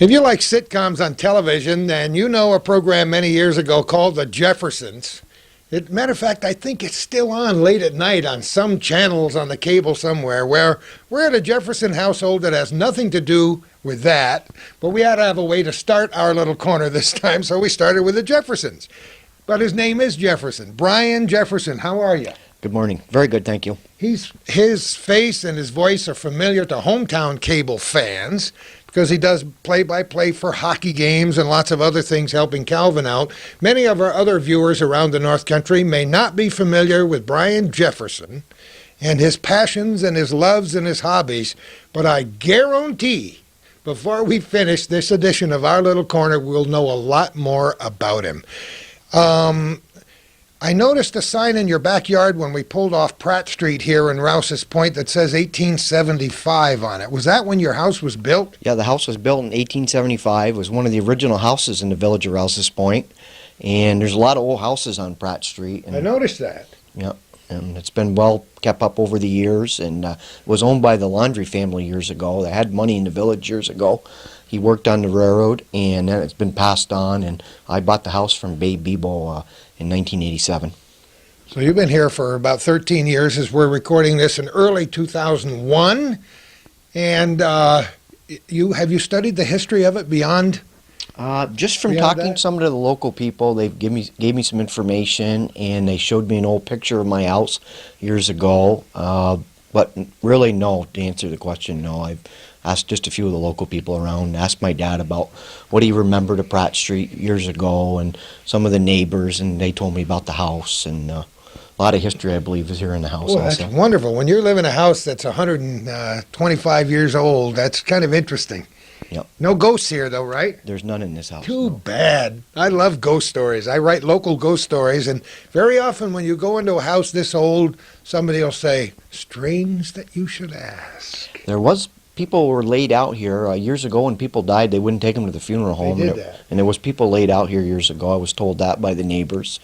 If you like sitcoms on television, then you know a program many years ago called The Jeffersons. Matter of fact, I think it's still on late at night on some channels on the cable somewhere, where we're at a Jefferson household that has nothing to do with that, but we had to have a way to start our little corner this time, so we started with The Jeffersons. But his name is Jefferson. Brian Jefferson, how are you? Good morning. Very good, thank you. His face and his voice are familiar to hometown cable fans because he does play-by-play for hockey games and lots of other things helping Calvin out. Many of our other viewers around the North Country may not be familiar with Brian Jefferson and his passions and his loves and his hobbies, but I guarantee before we finish this edition of our little corner, we'll know a lot more about him. I noticed a sign in your backyard when we pulled off Pratt Street here in Rouse's Point that says 1875 on it. Was that when your house was built? Yeah, the house was built in 1875. It was one of the original houses in the village of Rouse's Point. And there's a lot of old houses on Pratt Street. And, I noticed that. yeah, and it's been well kept up over the years. And it was owned by the Laundry family years ago. They had money in the village years ago. He worked on the railroad, and then it's been passed on. And I bought the house from Babe Bebo in 1987. So you've been here for about 13 years as we're recording this in early 2001. And have you studied the history of it beyond? Just from beyond talking that? to some of the local people, they gave me some information, and they showed me an old picture of my house years ago. But really, no, to answer the question, no. I've asked just a few of the local people around, asked my dad about what he remembered of Pratt Street years ago, and some of the neighbors, and they told me about the house, and a lot of history, I believe, is here in the house Oh, that's also. wonderful. When you're living in a house that's 125 years old, that's kind of interesting. Yep. No ghosts here, though, right? There's none in this house. Too no. bad. I love ghost stories. I write local ghost stories, and very often when you go into a house this old, somebody will say, strange that you should ask. There was people were laid out here years ago. When people died, they wouldn't take them to the funeral home. They did that. And there was people laid out here years ago. I was told that by the neighbors.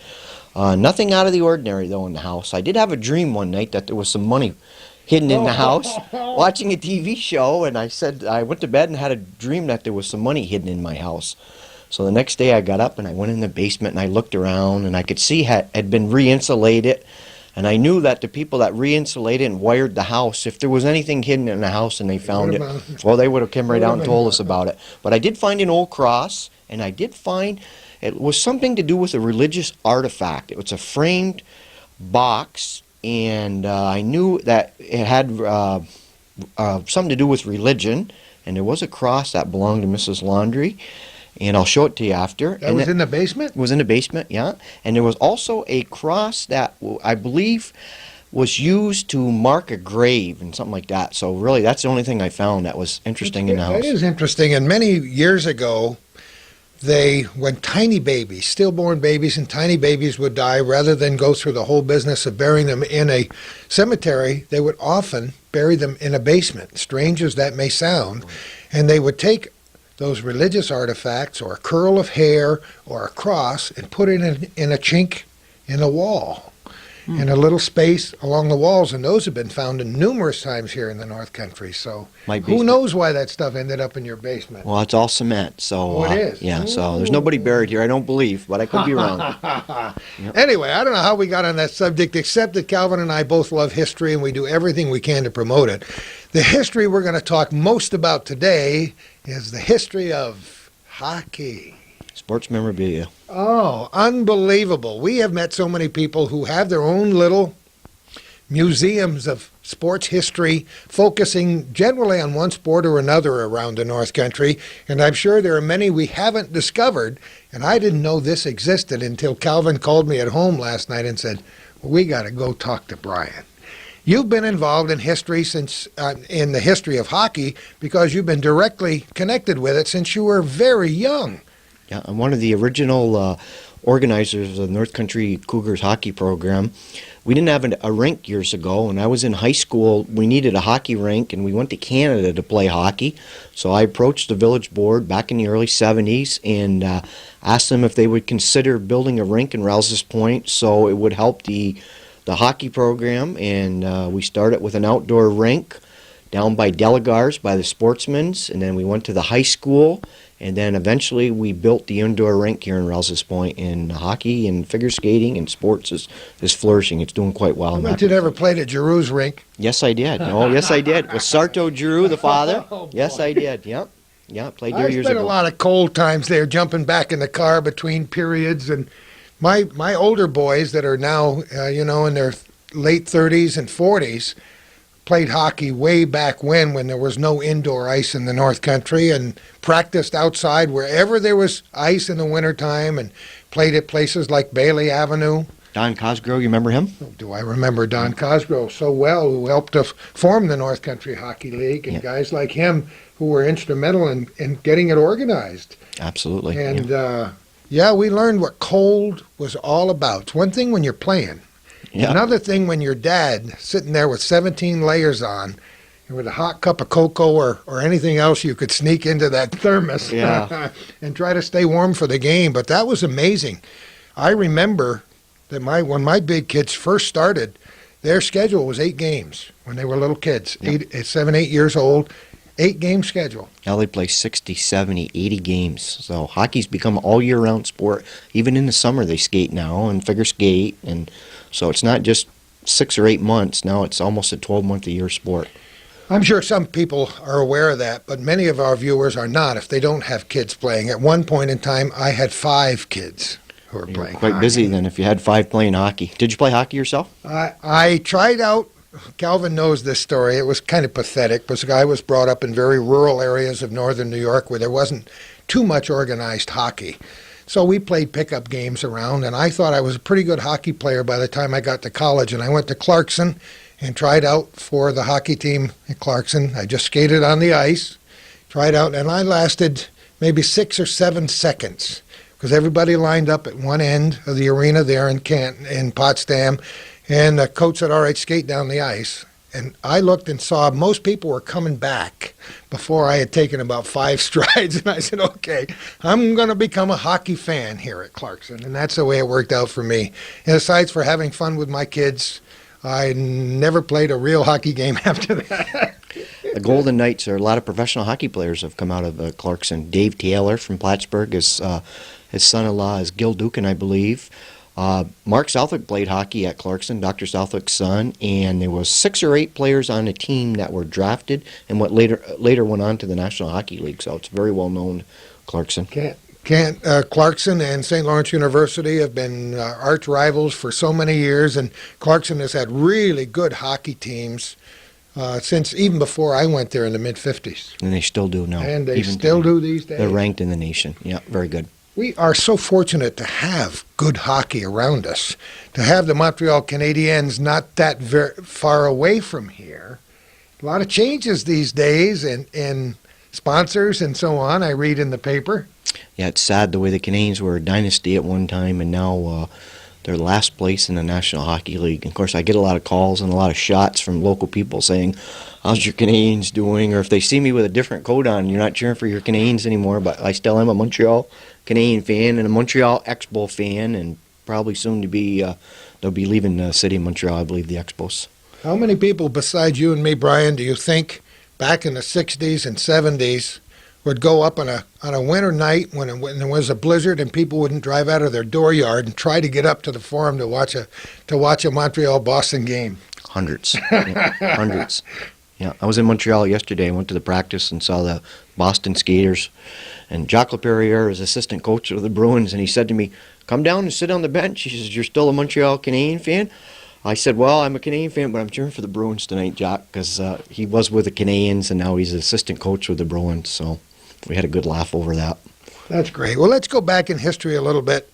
Nothing out of the ordinary, though, in the house. I did have a dream one night that there was some money hidden in the house, watching a TV show, and I went to bed and had a dream that there was some money hidden in my house. So the next day I got up and I went in the basement and I looked around, and I could see it had been re-insulated. And I knew that the people that re-insulated and wired the house, if there was anything hidden in the house and they found it, well, they would have come right out and told us about it. But I did find an old cross, and I did find it was something to do with a religious artifact. It was a framed box, and I knew that it had something to do with religion, and there was a cross that belonged to Mrs. Laundry. And I'll show it to you after. That was in the basement? It was in the basement, yeah. And there was also a cross that I believe was used to mark a grave and something like that. So really, that's the only thing I found that was interesting in the house. That is interesting. And many years ago, when tiny babies, stillborn babies and tiny babies would die, rather than go through the whole business of burying them in a cemetery, they would often bury them in a basement, strange as that may sound. And they would take those religious artifacts or a curl of hair or a cross and put it in a chink in a wall, in a little space along the walls, and those have been found numerous times here in the North Country. So who knows why that stuff ended up in your basement? Well, it's all cement, so Oh, it is? yeah. So there's nobody buried here, I don't believe, but I could be wrong. Anyway, I don't know how we got on that subject, except that Calvin and I both love history, and we do everything we can to promote it. The history we're going to talk most about today is the history of hockey. Sports memorabilia. Oh, unbelievable. We have met so many people who have their own little museums of sports history, focusing generally on one sport or another around the North Country, and I'm sure there are many we haven't discovered, and I didn't know this existed until Calvin called me at home last night and said, we got to go talk to Brian. You've been involved in history in the history of hockey because you've been directly connected with it since you were very young. Yeah, I'm one of the original organizers of the North Country Cougars hockey program. We didn't have a rink years ago. When I was in high school, we needed a hockey rink, and we went to Canada to play hockey. So I approached the village board back in the early 70s and asked them if they would consider building a rink in Rouse's Point so it would help the hockey program. And we started with an outdoor rink down by Delegars, by the Sportsman's, and then we went to the high school, and then eventually we built the indoor rink here in Rouse's Point, and hockey and figure skating and sports is flourishing. It's doing quite well. I bet you never played at Giroux's rink. Yes, I did. Oh, yes, I did. With Sarto Giroux, the father. Oh, yes, I did. Yep. Yeah, played there I years spent ago. a lot of cold times there, jumping back in the car between periods. And my older boys that are now, in their late 30s and 40s, played hockey way back when there was no indoor ice in the North Country, and practiced outside wherever there was ice in the wintertime, and played at places like Bailey Avenue. Don Cosgrove, you remember him? Do I remember Don Cosgrove so well, who helped to form the North Country Hockey League, and Yeah. guys like him who were instrumental in getting it organized. Absolutely. And we learned what cold was all about. It's one thing when you're playing. Yeah. Another thing when your dad sitting there with 17 layers on, and with a hot cup of cocoa or anything else you could sneak into that thermos Yeah. and try to stay warm for the game. But that was amazing. I remember that when my big kids first started, their schedule was 8 games when they were little kids, Yep. 7, 8 years old, 8-game schedule. Now they play 60, 70, 80 games. So hockey's become all year round sport. Even in the summer they skate now and figure skate. And so it's not just 6 or 8 months. Now it's almost a 12-month-a-year sport. I'm sure some people are aware of that, but many of our viewers are not if they don't have kids playing. At one point in time, I had 5 kids who were You're playing quite hockey. busy then if you had 5 playing hockey. Did you play hockey yourself? I tried out. Calvin knows this story. It was kind of pathetic because I was brought up in very rural areas of northern New York where there wasn't too much organized hockey. So we played pickup games around, and I thought I was a pretty good hockey player by the time I got to college. And I went to Clarkson and tried out for the hockey team at Clarkson. I just skated on the ice, tried out, and I lasted maybe 6 or 7 seconds because everybody lined up at one end of the arena there in Potsdam. And the coach said, all right, skate down the ice. And I looked and saw most people were coming back before I had taken about 5 strides. And I said, okay, I'm going to become a hockey fan here at Clarkson. And that's the way it worked out for me. And aside for having fun with my kids, I never played a real hockey game after that. The Golden Knights are a lot of professional hockey players have come out of Clarkson. Dave Taylor from Plattsburgh, his son-in-law is Gil Dukin, I believe. Mark Southwick played hockey at Clarkson, Dr. Southwick's son, and there was 6 or 8 players on a team that were drafted and what later went on to the National Hockey League. So it's very well known, Clarkson. Clarkson and St. Lawrence University have been arch rivals for so many years, and Clarkson has had really good hockey teams since even before I went there in the mid-'50s. And they still do now. And they even still today. do these days. They're ranked in the nation. Yeah, very good. We are so fortunate to have good hockey around us, to have the Montreal Canadiens not that very far away from here. A lot of changes these days in sponsors and so on, I read in the paper. Yeah, it's sad the way the Canadians were a dynasty at one time, and now they're last place in the National Hockey League. And of course, I get a lot of calls and a lot of shots from local people saying, how's your Canadians doing? Or if they see me with a different coat on, you're not cheering for your Canadians anymore. But I still am a Montreal Canadian fan and a Montreal Expo fan, and probably soon to be, they'll be leaving the city of Montreal, I believe, the Expos. How many people besides you and me, Brian, do you think back in the 60s and 70s would go up on a winter night when there was a blizzard and people wouldn't drive out of their dooryard and try to get up to the Forum to watch a Montreal-Boston game? Hundreds. Yeah, hundreds. Yeah, I was in Montreal yesterday. I went to the practice and saw the Boston skaters. And Jacques Laperriere is assistant coach of the Bruins, and he said to me, come down and sit on the bench. He says, you're still a Montreal Canadian fan? I said, well, I'm a Canadian fan, but I'm cheering for the Bruins tonight, Jacques, because he was with the Canadians, and now he's assistant coach with the Bruins. So we had a good laugh over that. That's great. Well, let's go back in history a little bit.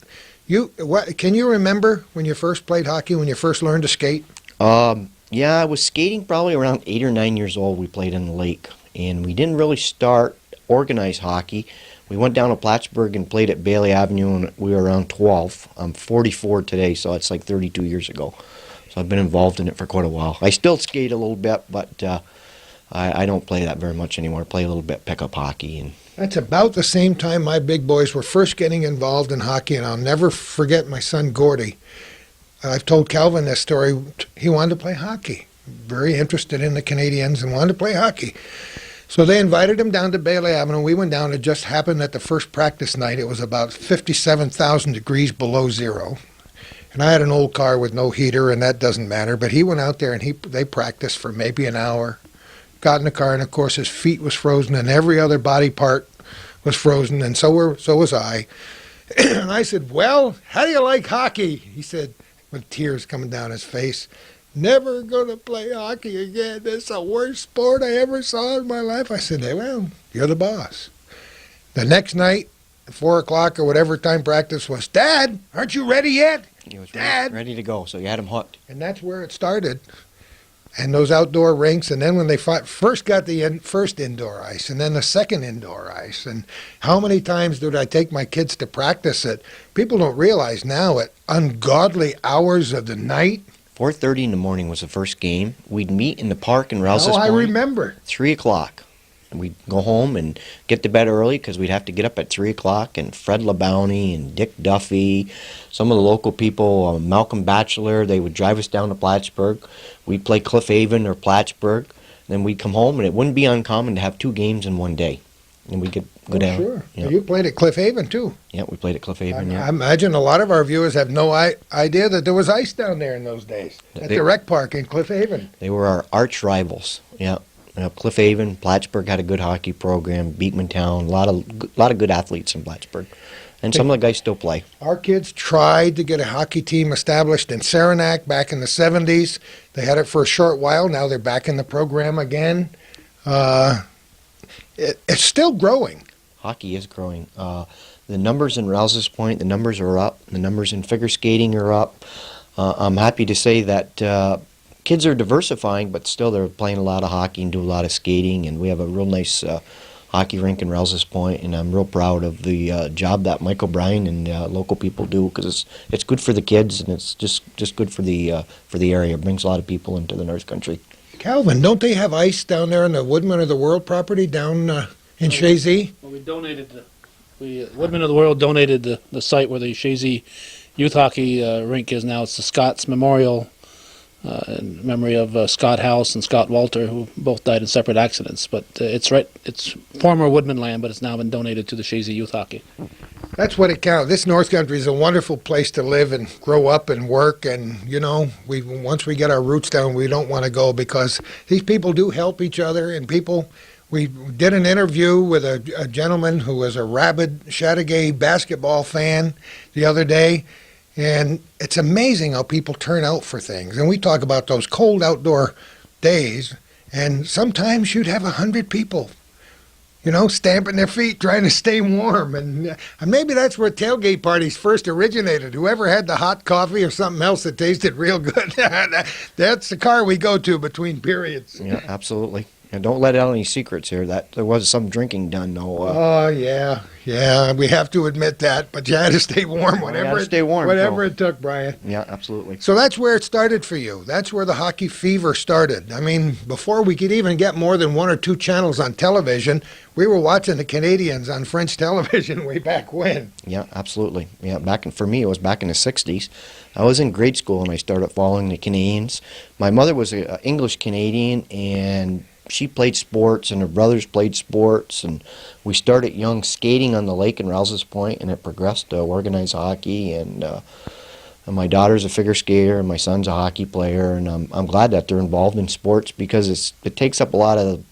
Can you remember when you first played hockey, when you first learned to skate? Yeah, I was skating probably around 8 or 9 years old. We played in the lake, and we didn't really start organized hockey. We went down to Plattsburgh and played at Bailey Avenue, and we were around 12. I'm 44 today, so it's like 32 years ago. So I've been involved in it for quite a while. I still skate a little bit, but I don't play that very much anymore. I play a little bit pickup hockey. And That's about the same time my big boys were first getting involved in hockey, and I'll never forget my son Gordy. I've told Calvin this story. He wanted to play hockey. very interested in the Canadians and wanted to play hockey. So they invited him down to Bailey Avenue. We went down. It just happened that the first practice night, it was about 57,000 degrees below zero. And I had an old car with no heater, and that doesn't matter. But he went out there, and they practiced for maybe an hour. Got in the car, and of course his feet was frozen, and every other body part was frozen, and so was I. And I said, "Well, how do you like hockey?" He said, with tears coming down his face, "Never gonna play hockey again. It's the worst sport I ever saw in my life." I said, "Hey, well, you're the boss." The next night, at 4 o'clock or whatever time practice was, "Dad, aren't you ready yet?" He was Dad. ready to go, so you had him hooked. And that's where it started. And those outdoor rinks, and then when they first got the first indoor ice, and then the second indoor ice, and how many times did I take my kids to practice it? People don't realize now at ungodly hours of the night. 4:30 in the morning was the first game. We'd meet in the park in Rouse's Oh, I Point. remember. 3 o'clock. We'd go home and get to bed early because we'd have to get up at 3 o'clock. And Fred LeBounty and Dick Duffy, some of the local people, Malcolm Batchelor, they would drive us down to Plattsburgh. We'd play Cliff Haven or Plattsburgh. Then we'd come home, and it wouldn't be uncommon to have 2 games in one day. And we could go down. Sure. Yeah. You played at Cliff Haven, too. Yeah, we played at Cliff Haven, I yeah. imagine a lot of our viewers have no idea that there was ice down there in those days at They- the rec park in Cliff Haven. They were our arch rivals, yeah. Cliff Haven, Plattsburgh had a good hockey program. Beekmantown, a lot of good athletes in Plattsburgh, and some of the guys still play. Our kids tried to get a hockey team established in Saranac back in the 70s. They had it for a short while. Now they're back in the program again. It's still growing. Hockey is growing. The numbers in Rouse's Point, the numbers are up. The numbers in figure skating are up. I'm happy to say that kids are diversifying, but still they're playing a lot of hockey and do a lot of skating. And we have a real nice hockey rink in Rouse's Point, and I'm real proud of the job that Mike O'Brien and local people do, because it's good for the kids, and it's just good for the area. It brings a lot of people into the North Country. Calvin, don't they have ice down there on the Woodman of the World property down in Shazy? Well, we donated. Woodmen of the World donated the site where the Shazy youth hockey rink is now. It's the Scott's Memorial in memory of Scott House and Scott Walter, who both died in separate accidents. But it's former Woodman land, but it's now been donated to the Shazy youth hockey. That's what it counts. This North Country is a wonderful place to live and grow up and work. And, you know, once we get our roots down, we don't want to go, because these people do help each other. And we did an interview with a gentleman who was a rabid Chateauguay basketball fan the other day. And it's amazing how people turn out for things. And we talk about those cold outdoor days, and sometimes you'd have 100 people, you know, stamping their feet, trying to stay warm. And maybe that's where tailgate parties first originated. Whoever had the hot coffee or something else that tasted real good, that's the car we go to between periods. Yeah, absolutely. And don't let out any secrets here. That there was some drinking done, though. Oh, yeah, we have to admit that. But you had to stay warm, whatever it took, Brian. Yeah, absolutely. So that's where it started for you. That's where the hockey fever started. I mean, before we could even get more than 1 or 2 channels on television, we were watching the Canadians on French television way back when. Yeah, absolutely. Yeah, for me, it was back in the 60s. I was in grade school and I started following the Canadians. My mother was an English Canadian, and she played sports, and her brothers played sports, and we started young skating on the lake in Rouse's Point, and it progressed to organized hockey, and my daughter's a figure skater, and my son's a hockey player, and I'm glad that they're involved in sports, because it takes up a lot of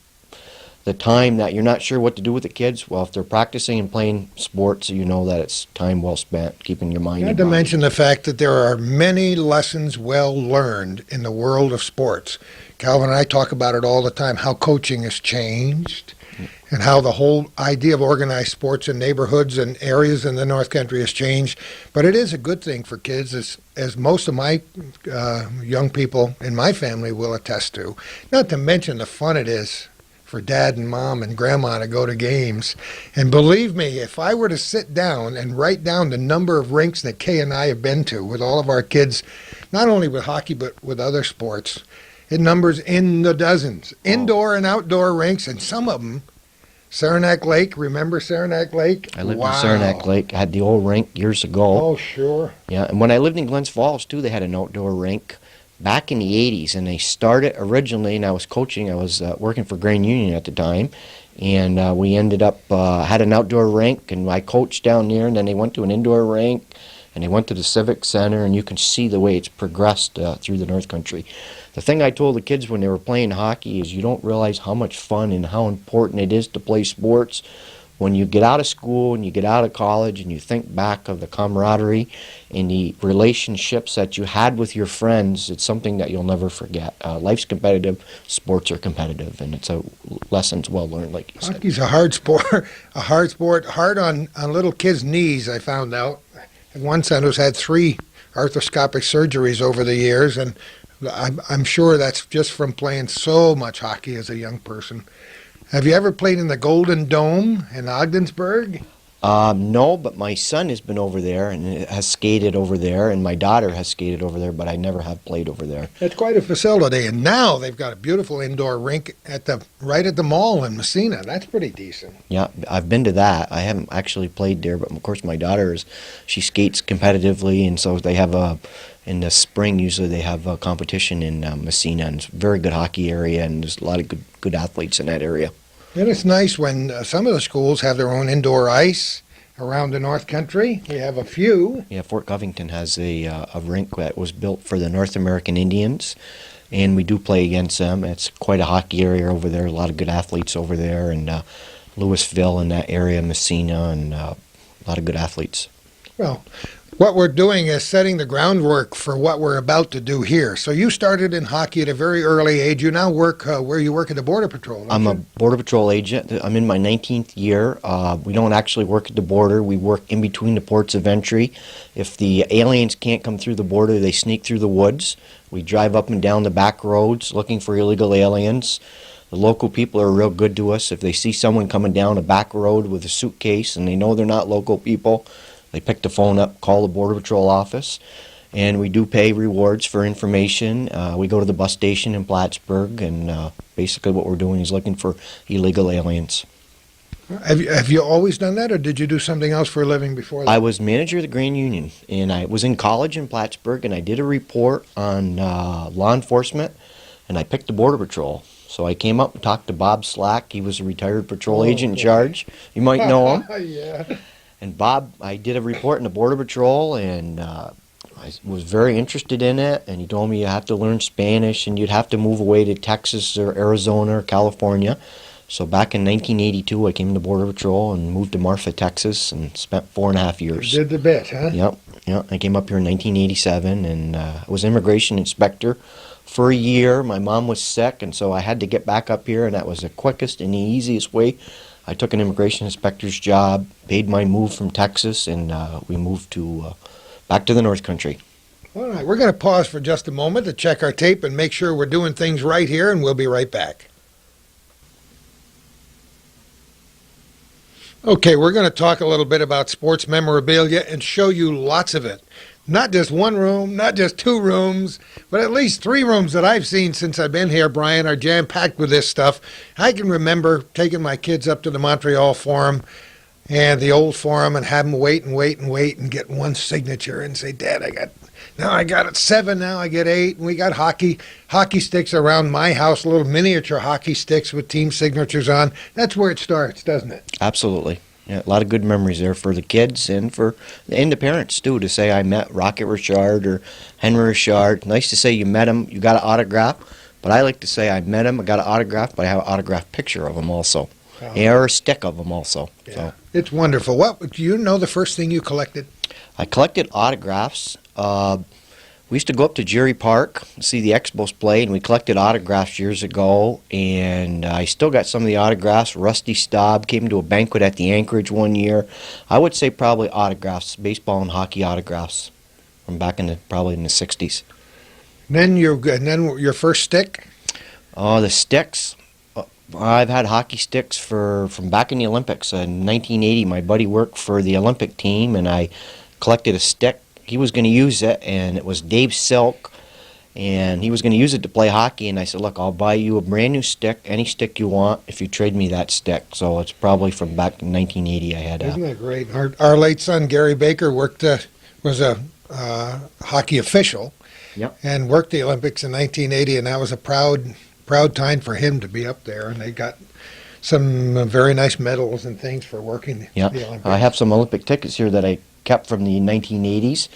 the time that you're not sure what to do with the kids. Well, if they're practicing and playing sports, you know that it's time well spent keeping your mind. Not to mention the fact that there are many lessons well learned in the world of sports. Calvin and I talk about it all the time, how coaching has changed and how the whole idea of organized sports in neighborhoods and areas in the North Country has changed. But it is a good thing for kids, as most of my young people in my family will attest to. Not to mention the fun it is for Dad and Mom and Grandma to go to games. And believe me, if I were to sit down and write down the number of rinks that Kay and I have been to with all of our kids, not only with hockey but with other sports, it numbers in the dozens. Indoor and outdoor rinks, and some of them, Saranac Lake, remember Saranac Lake? I lived in Saranac Lake. I had the old rink years ago. Oh, sure. Yeah, and when I lived in Glens Falls, too, they had an outdoor rink. back in the 80s, and they started originally, and I was coaching, I was working for Grand Union at the time, and we ended up, had an outdoor rink, and I coached down there, and then they went to an indoor rink, and they went to the Civic Center, and you can see the way it's progressed through the North Country. The thing I told the kids when they were playing hockey is you don't realize how much fun and how important it is to play sports. When you get out of school and you get out of college and you think back of the camaraderie and the relationships that you had with your friends, it's something that you'll never forget. Life's competitive, sports are competitive, and it's a lessons well learned, like you said. Hockey's a hard sport, hard on little kids' knees, I found out. One son who's had 3 arthroscopic surgeries over the years, and I'm sure that's just from playing so much hockey as a young person. Have you ever played in the Golden Dome in Ogdensburg? No, but my son has been over there and has skated over there, and my daughter has skated over there, but I never have played over there. It's quite a facility, and now they've got a beautiful indoor rink right at the mall in Messina. That's pretty decent. Yeah, I've been to that. I haven't actually played there, but of course my daughter she skates competitively, and so they have in the spring usually they have a competition in Messina, and it's a very good hockey area, and there's a lot of good athletes in that area. And it's nice when some of the schools have their own indoor ice around the North Country. We have a few. Yeah, Fort Covington has a rink that was built for the North American Indians, and we do play against them. It's quite a hockey area over there, a lot of good athletes over there, and Louisville in that area, Messina, and a lot of good athletes. Well, what we're doing is setting the groundwork for what we're about to do here. So you started in hockey at a very early age. You now work where you work at the Border Patrol, I'm a Border Patrol agent. I'm in my 19th year. We don't actually work at the border. We work in between the ports of entry. If the aliens can't come through the border, they sneak through the woods. We drive up and down the back roads looking for illegal aliens. The local people are real good to us. If they see someone coming down a back road with a suitcase and they know they're not local people, they pick the phone up, call the Border Patrol office, and we do pay rewards for information. We go to the bus station in Plattsburgh, and basically what we're doing is looking for illegal aliens. Have you always done that, or did you do something else for a living before that? I was manager of the Grand Union, and I was in college in Plattsburgh, and I did a report on law enforcement, and I picked the Border Patrol. So I came up and talked to Bob Slack. He was a retired patrol agent in charge. You might know him. Yeah. And Bob, I did a report in the Border Patrol, and I was very interested in it, and he told me you have to learn Spanish, and you'd have to move away to Texas or Arizona or California. So back in 1982, I came to Border Patrol and moved to Marfa, Texas, and spent 4.5 years. You did the bit, huh? Yep. I came up here in 1987, and I was immigration inspector for a year. My mom was sick, and so I had to get back up here, and that was the quickest and the easiest way. I took an immigration inspector's job, paid my move from Texas, and we moved to back to the North Country. All right, we're going to pause for just a moment to check our tape and make sure we're doing things right here, and we'll be right back. Okay, we're going to talk a little bit about sports memorabilia and show you lots of it. Not just one room, not just 2 rooms, but at least 3 rooms that I've seen since I've been here, Brian, are jam-packed with this stuff. I can remember taking my kids up to the Montreal Forum and the old Forum and have them wait and get one signature and say, Dad, I got 7, now I get 8. And we got hockey sticks around my house, little miniature hockey sticks with team signatures on. That's where it starts, doesn't it? Absolutely. Yeah, a lot of good memories there for the kids and the parents too, to say I met Rocket Richard or Henry Richard. Nice to say you met him, you got an autograph, but I like to say I met him, I got an autograph, but I have an autographed picture of him also. Or a stick of him also. Yeah. So. It's wonderful. What do you know the first thing you collected? I collected autographs. We used to go up to Jerry Park, see the Expos play, and we collected autographs years ago, and I still got some of the autographs. Rusty Staub came to a banquet at the Anchorage one year. I would say probably autographs, baseball and hockey autographs from back probably in the 60s. And then your first stick? Oh, the sticks. I've had hockey sticks from back in the Olympics. In 1980, my buddy worked for the Olympic team, and I collected a stick. He was going to use it, and it was Dave Silk, and he was going to use it to play hockey, and I said, look, I'll buy you a brand new stick, any stick you want, if you trade me that stick. So it's probably from back in 1980 I had. Isn't that great? Our late son, Gary Baker, was a hockey official, Yep. and worked the Olympics in 1980, and that was a proud time for him to be up there. And they got some very nice medals and things for working Yeah, the Olympics. I have some Olympic tickets here that I kept from the 1980s.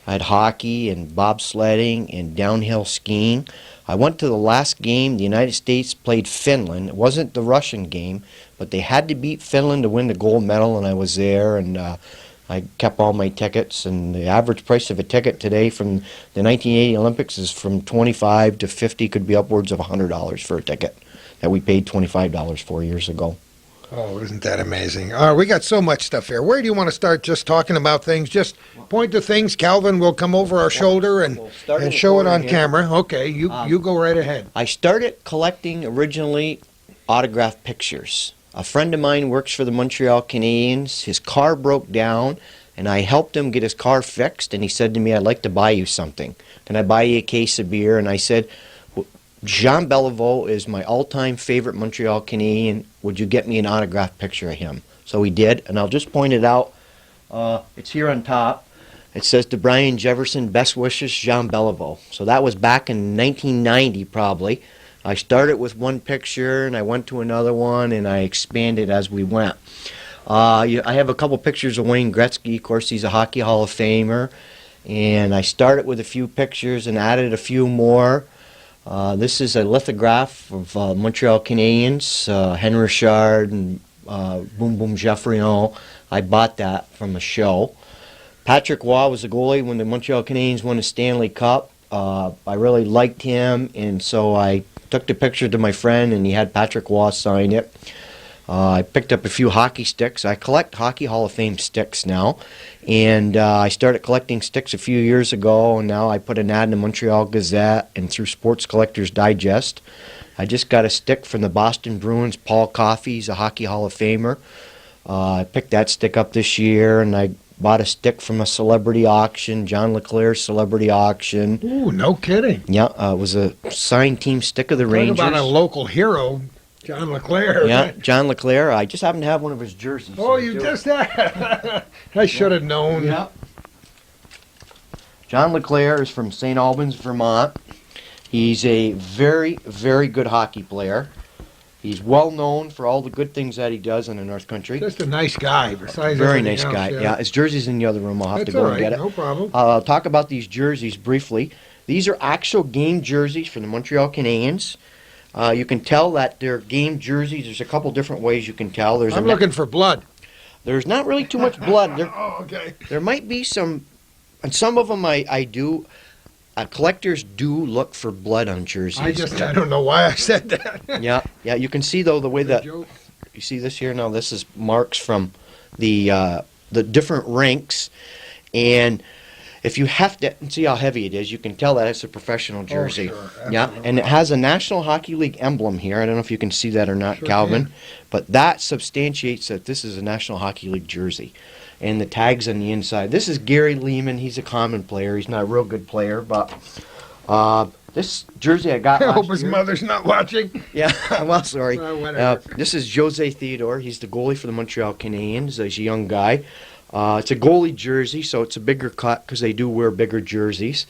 I had hockey and bobsledding and downhill skiing. I went to the last game. The United States played Finland. It wasn't the Russian game, but they had to beat Finland to win the gold medal, and I was there, and I kept all my tickets. And the average price of a ticket today from the 1980 Olympics is from $25 to $50, could be upwards of $100 for a ticket that we paid $25 for years ago. Oh, isn't that amazing? We got so much stuff here. Where do you want to start just talking about things? Just point to things. Calvin will come over our shoulder and, We'll start in and the show it corner on here. camera. Okay, you go right ahead. I started collecting originally autographed pictures. A friend of mine works for the Montreal Canadians. His car broke down, and I helped him get his car fixed, and he said to me, I'd like to buy you something. Can I buy you a case of beer? And I said, Jean Beliveau is my all-time favorite Montreal Canadian. Would you get me an autographed picture of him? So he did, and I'll just point it out. It's here on top. It says to Brian Jefferson, best wishes, Jean Beliveau. So that was back in 1990 probably. I started with one picture, and I went to another one, and I expanded as we went. I have a couple pictures of Wayne Gretzky. Of course, he's a Hockey Hall of Famer. And I started with a few pictures and added a few more. This is a lithograph of Montreal Canadiens, Henry Richard and Boom Boom Jefferson. I bought that from a show. Patrick Waugh was the goalie when the Montreal Canadiens won the Stanley Cup. I really liked him, and so I took the picture to my friend, and he had Patrick Waugh sign it. I picked up a few hockey sticks. I collect Hockey Hall of Fame sticks now, and I started collecting sticks a few years ago, and now I put an ad in the Montreal Gazette and through Sports Collectors Digest. I just got a stick from the Boston Bruins. Paul Coffey's a Hockey Hall of Famer. I picked that stick up this year, and I bought a stick from a celebrity auction, John LeClair's celebrity auction. Ooh, no kidding. Yeah, it was a signed team stick of the Talk Rangers. about a local hero, John LeClair. Yeah, John LeClair. I just happen to have one of his jerseys. Oh, you just that. I should have known. Yeah. John LeClair is from St. Albans, Vermont. He's a very, very good hockey player. He's well known for all the good things that he does in the North Country. Just a nice guy. Besides Very everything nice else, guy. Yeah, his jersey's in the other room. I'll have That's to go all and right. get it. No problem. I'll talk about these jerseys briefly. These are actual game jerseys for the Montreal Canadiens. You can tell that they're game jerseys. There's a couple different ways you can tell. I'm looking for blood. There's not really too much blood. Oh, okay. There might be some, and some of them I do. Collectors do look for blood on jerseys. I don't know why I said that. Yeah. You can see though the way that Joke. you see this here now. This is marks from the different ranks, and if you have to see how heavy it is, you can tell that it's a professional jersey. sure. Yeah, Absolutely. and it has a National Hockey League emblem here. I don't know if you can see that or not, Sure Calvin, can. but that substantiates that this is a National Hockey League jersey. And the tags on the inside. This is Gary Lehman. He's a common player. He's not a real good player, but this jersey I got I last hope his year. mother's not watching. Yeah, well, sorry. Well, whatever. This is Jose Theodore. He's the goalie for the Montreal Canadiens. He's a young guy. It's a goalie jersey, so it's a bigger cut because they do wear bigger jerseys.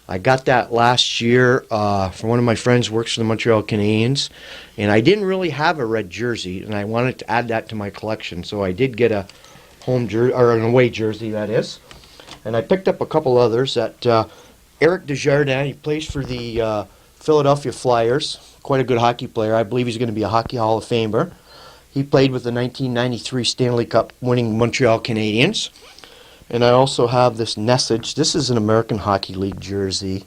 I got that last year from one of my friends who works for the Montreal Canadiens, and I didn't really have a red jersey, and I wanted to add that to my collection, so I did get a home jersey, or an away jersey, that is. And I picked up a couple others that Eric Desjardins, he plays for the Philadelphia Flyers, quite a good hockey player. I believe he's going to be a Hockey Hall of Famer. He played with the 1993 Stanley Cup winning Montreal Canadiens. And I also have this Nessage. This is an American Hockey League jersey.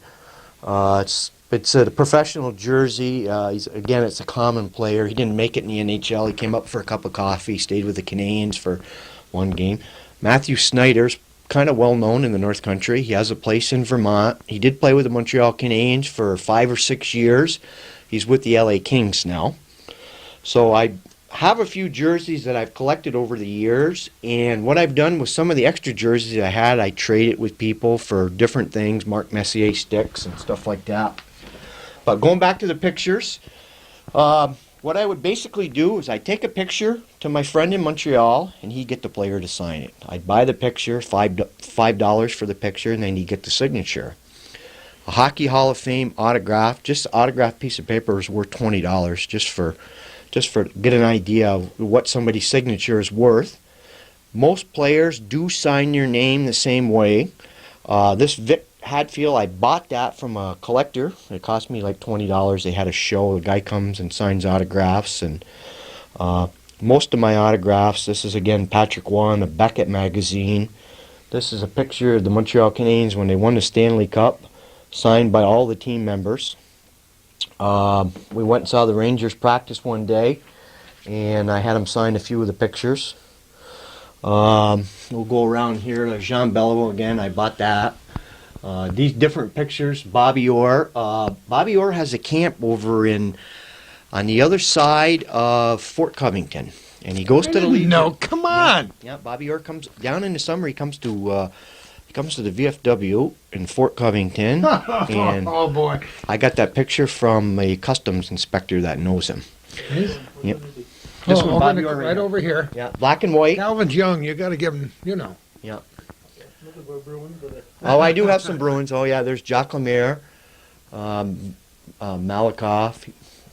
It's a professional jersey. It's a common player. He didn't make it in the NHL. He came up for a cup of coffee, stayed with the Canadiens for one game. Matthew Snyder's kind of well known in the North Country. He has a place in Vermont. He did play with the Montreal Canadiens for 5 or 6 years. He's with the LA Kings now. So I have a few jerseys that I've collected over the years, and what I've done with some of the extra jerseys I had, I traded with people for different things, Mark Messier sticks and stuff like that. But going back to the pictures, what I would basically do is I'd take a picture to my friend in Montreal, and he'd get the player to sign it. I'd buy the picture, $5 for the picture, and then he'd get the signature. A Hockey Hall of Fame autograph, just an autographed piece of paper is worth $20 just for get an idea of what somebody's signature is worth. Most players do sign your name the same way. This Vic Hadfield, I bought that from a collector. It cost me like $20. They had a show. The guy comes and signs autographs, and most of my autographs. This is again Patrick Waugh in the Beckett magazine. This is a picture of the Montreal Canadiens when they won the Stanley Cup, signed by all the team members. We went and saw the Rangers practice one day, and I had them sign a few of the pictures. We'll go around here. Jean Beliveau again. I bought that. These different pictures. Bobby Orr. Bobby Orr has a camp over on the other side of Fort Covington, and he goes to the Legion. No, come on. Yeah, Bobby Orr comes down in the summer. He comes to the VFW in Fort Covington, and Oh boy. I got that picture from a customs inspector that knows him. Yep. This one, Bobby Orr, right over here. Yeah, black and white. Calvin's young. You got to give him, Yeah. Oh, I do have some Bruins. Oh, yeah, there's Jacques Lemaire, Malakoff.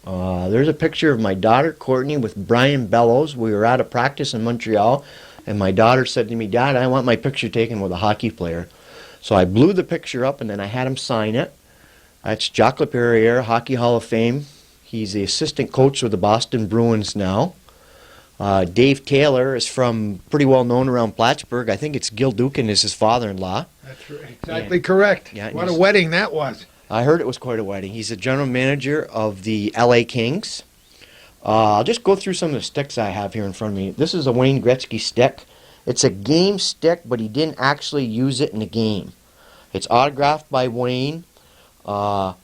There's a picture of my daughter, Courtney, with Brian Bellows. We were at a practice in Montreal, and my daughter said to me, Dad, I want my picture taken with a hockey player. So I blew the picture up, and then I had him sign it. That's Jacques Leperrier, Hockey Hall of Fame. He's the assistant coach with the Boston Bruins now. Dave Taylor is pretty well known around Plattsburgh. I think it's Gil Dukin is his father-in-law. That's exactly correct. Yeah, what a wedding that was. I heard it was quite a wedding. He's the general manager of the LA Kings. I'll just go through some of the sticks I have here in front of me. This is a Wayne Gretzky stick. It's a game stick, but he didn't actually use it in the game. It's autographed by Wayne. I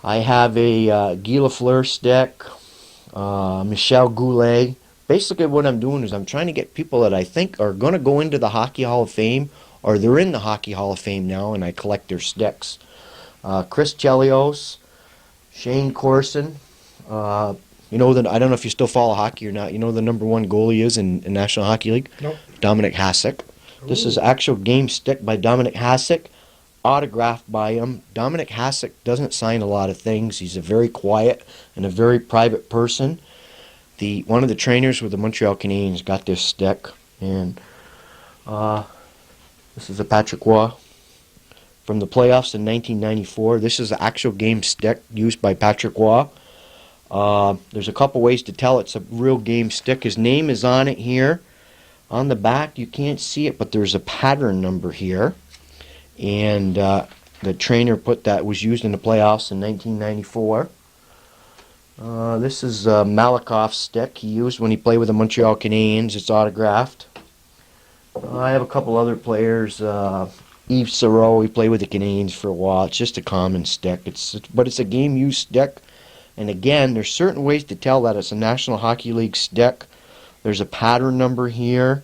have a Guy Lafleur stick, Michel Goulet. Basically what I'm doing is I'm trying to get people that I think are going to go into the Hockey Hall of Fame, or they're in the Hockey Hall of Fame now, and I collect their sticks. Chris Chelios, Shane Corson. I don't know if you still follow hockey or not. You know the number one goalie is in National Hockey League? Nope. Dominic Hasek. This is actual game stick by Dominic Hasek, autographed by him. Dominic Hasek doesn't sign a lot of things. He's a very quiet and a very private person. One of the trainers with the Montreal Canadiens got this stick, and this is a Patrick Waugh from the playoffs in 1994. This is the actual game stick used by Patrick Waugh. There's a couple ways to tell it's a real game stick. His name is on it here. On the back, you can't see it, but there's a pattern number here. And the trainer put that was used in the playoffs in 1994. This is Malakoff's stick he used when he played with the Montreal Canadiens. It's autographed. I have a couple other players. Yves Saroux, he played with the Canadiens for a while. It's just a common stick. But it's a game-used stick. And again, there's certain ways to tell that it's a National Hockey League stick. There's a pattern number here.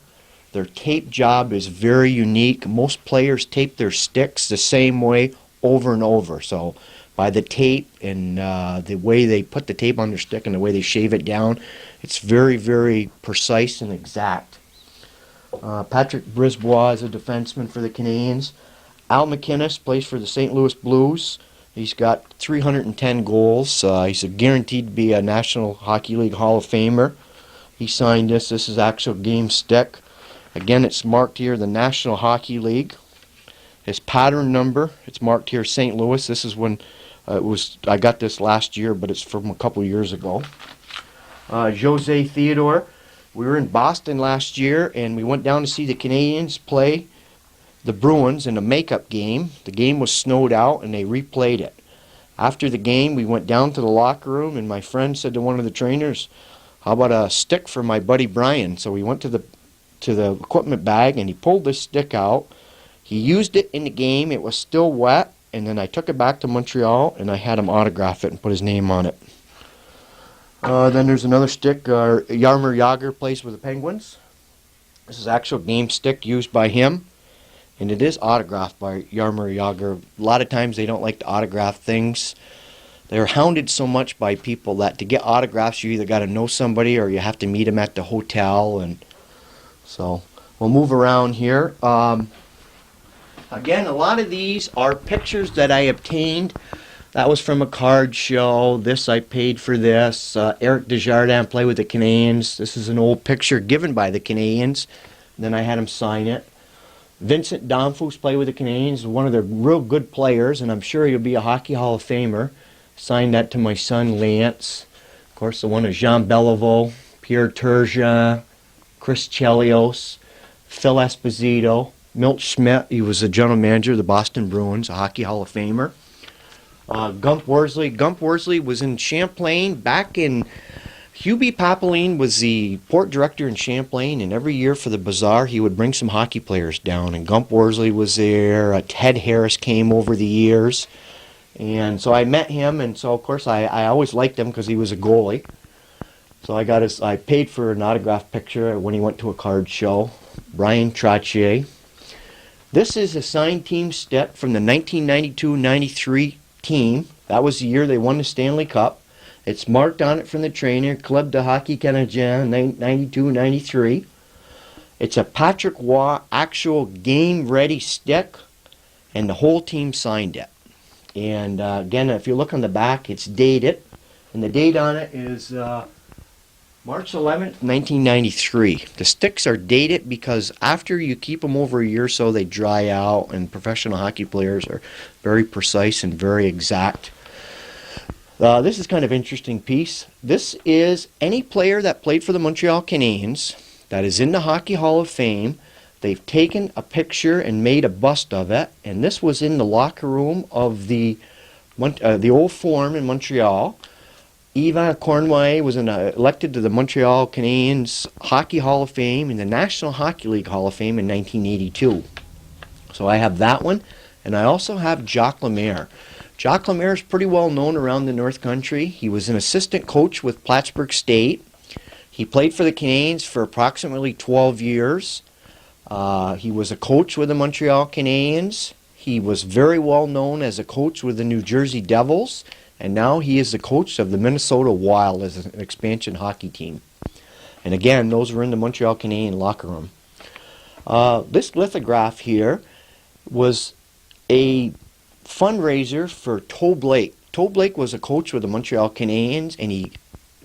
Their tape job is very unique. Most players tape their sticks the same way over and over. So by the tape and the way they put the tape on their stick and the way they shave it down, it's very, very precise and exact. Patrick Brisbois is a defenseman for the Canadiens. Al McInnes plays for the St. Louis Blues. He's got 310 goals. He's guaranteed to be a National Hockey League Hall of Famer. He signed this. This is actual game stick. Again, it's marked here the National Hockey League. His pattern number, it's marked here St. Louis. This is when I got this last year, but it's from a couple years ago. Jose Theodore. We were in Boston last year, and we went down to see the Canadiens play the Bruins in a makeup game. The game was snowed out, and they replayed it. After the game, we went down to the locker room, and my friend said to one of the trainers, how about a stick for my buddy Brian? So we went to the equipment bag, and he pulled this stick out. He used it in the game. It was still wet, and then I took it back to Montreal, and I had him autograph it and put his name on it. Then there's another stick. Jaromir Jagr plays with the Penguins. This is actual game stick used by him, and it is autographed by Jaromir Jagr. A lot of times they don't like to autograph things. They're hounded so much by people that to get autographs you either got to know somebody or you have to meet them at the hotel. And so we'll move around here. I Again, a lot of these are pictures that I obtained. That was from a card show. This, I paid for this. Eric Desjardins played with the Canadians. This is an old picture given by the Canadians. Then I had him sign it. Vincent Domfus played with the Canadians, one of their real good players, and I'm sure he'll be a Hockey Hall of Famer. Signed that to my son, Lance. Of course, the one of Jean Beliveau, Pierre Turgeon, Chris Chelios, Phil Esposito, Milt Schmidt. He was the general manager of the Boston Bruins, a Hockey Hall of Famer. Gump Worsley. Gump Worsley was in Champlain back in... Hubie Papeline was the port director in Champlain, and every year for the Bazaar, he would bring some hockey players down, and Gump Worsley was there. Ted Harris came over the years, and so I met him, and so, of course, I always liked him because he was a goalie. So I paid for an autograph picture when he went to a card show. Brian Trottier. This is a signed team stick from the 1992-93 team. That was the year they won the Stanley Cup. It's marked on it from the trainer, Club de Hockey Canadien, 92-93. It's a Patrick Waugh actual game-ready stick, and the whole team signed it. And again, if you look on the back, it's dated, and the date on it is March 11th, 1993. The sticks are dated because after you keep them over a year or so, they dry out, and professional hockey players are very precise and very exact. This is kind of an interesting piece. This is any player that played for the Montreal Canadiens that is in the Hockey Hall of Fame. They've taken a picture and made a bust of it, and this was in the locker room of the old Forum in Montreal. Yvan Cournoyer was elected to the Montreal Canadiens Hockey Hall of Fame and the National Hockey League Hall of Fame in 1982. So I have that one, and I also have Jacques Lemaire. Jacques Lemaire is pretty well known around the North Country. He was an assistant coach with Plattsburgh State. He played for the Canadiens for approximately 12 years. He was a coach with the Montreal Canadiens. He was very well known as a coach with the New Jersey Devils, and now he is the coach of the Minnesota Wild as an expansion hockey team. And again, those were in the Montreal Canadiens locker room. This lithograph here was a fundraiser for Toe Blake. Toe Blake was a coach with the Montreal Canadiens, and he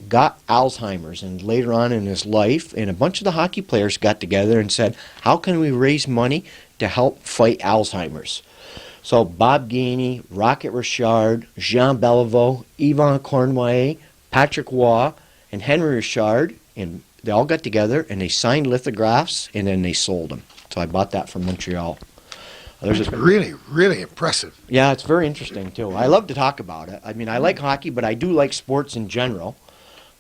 got Alzheimer's, and later on in his life, and a bunch of the hockey players got together and said, how can we raise money to help fight Alzheimer's? So Bob Gainey, Rocket Richard, Jean Beliveau, Yvan Cournoyer, Patrick Waugh, and Henry Richard, and they all got together and they signed lithographs, and then they sold them. So I bought that from Montreal. It's really, really impressive. Yeah, it's very interesting, too. I love to talk about it. I mean, I like hockey, but I do like sports in general.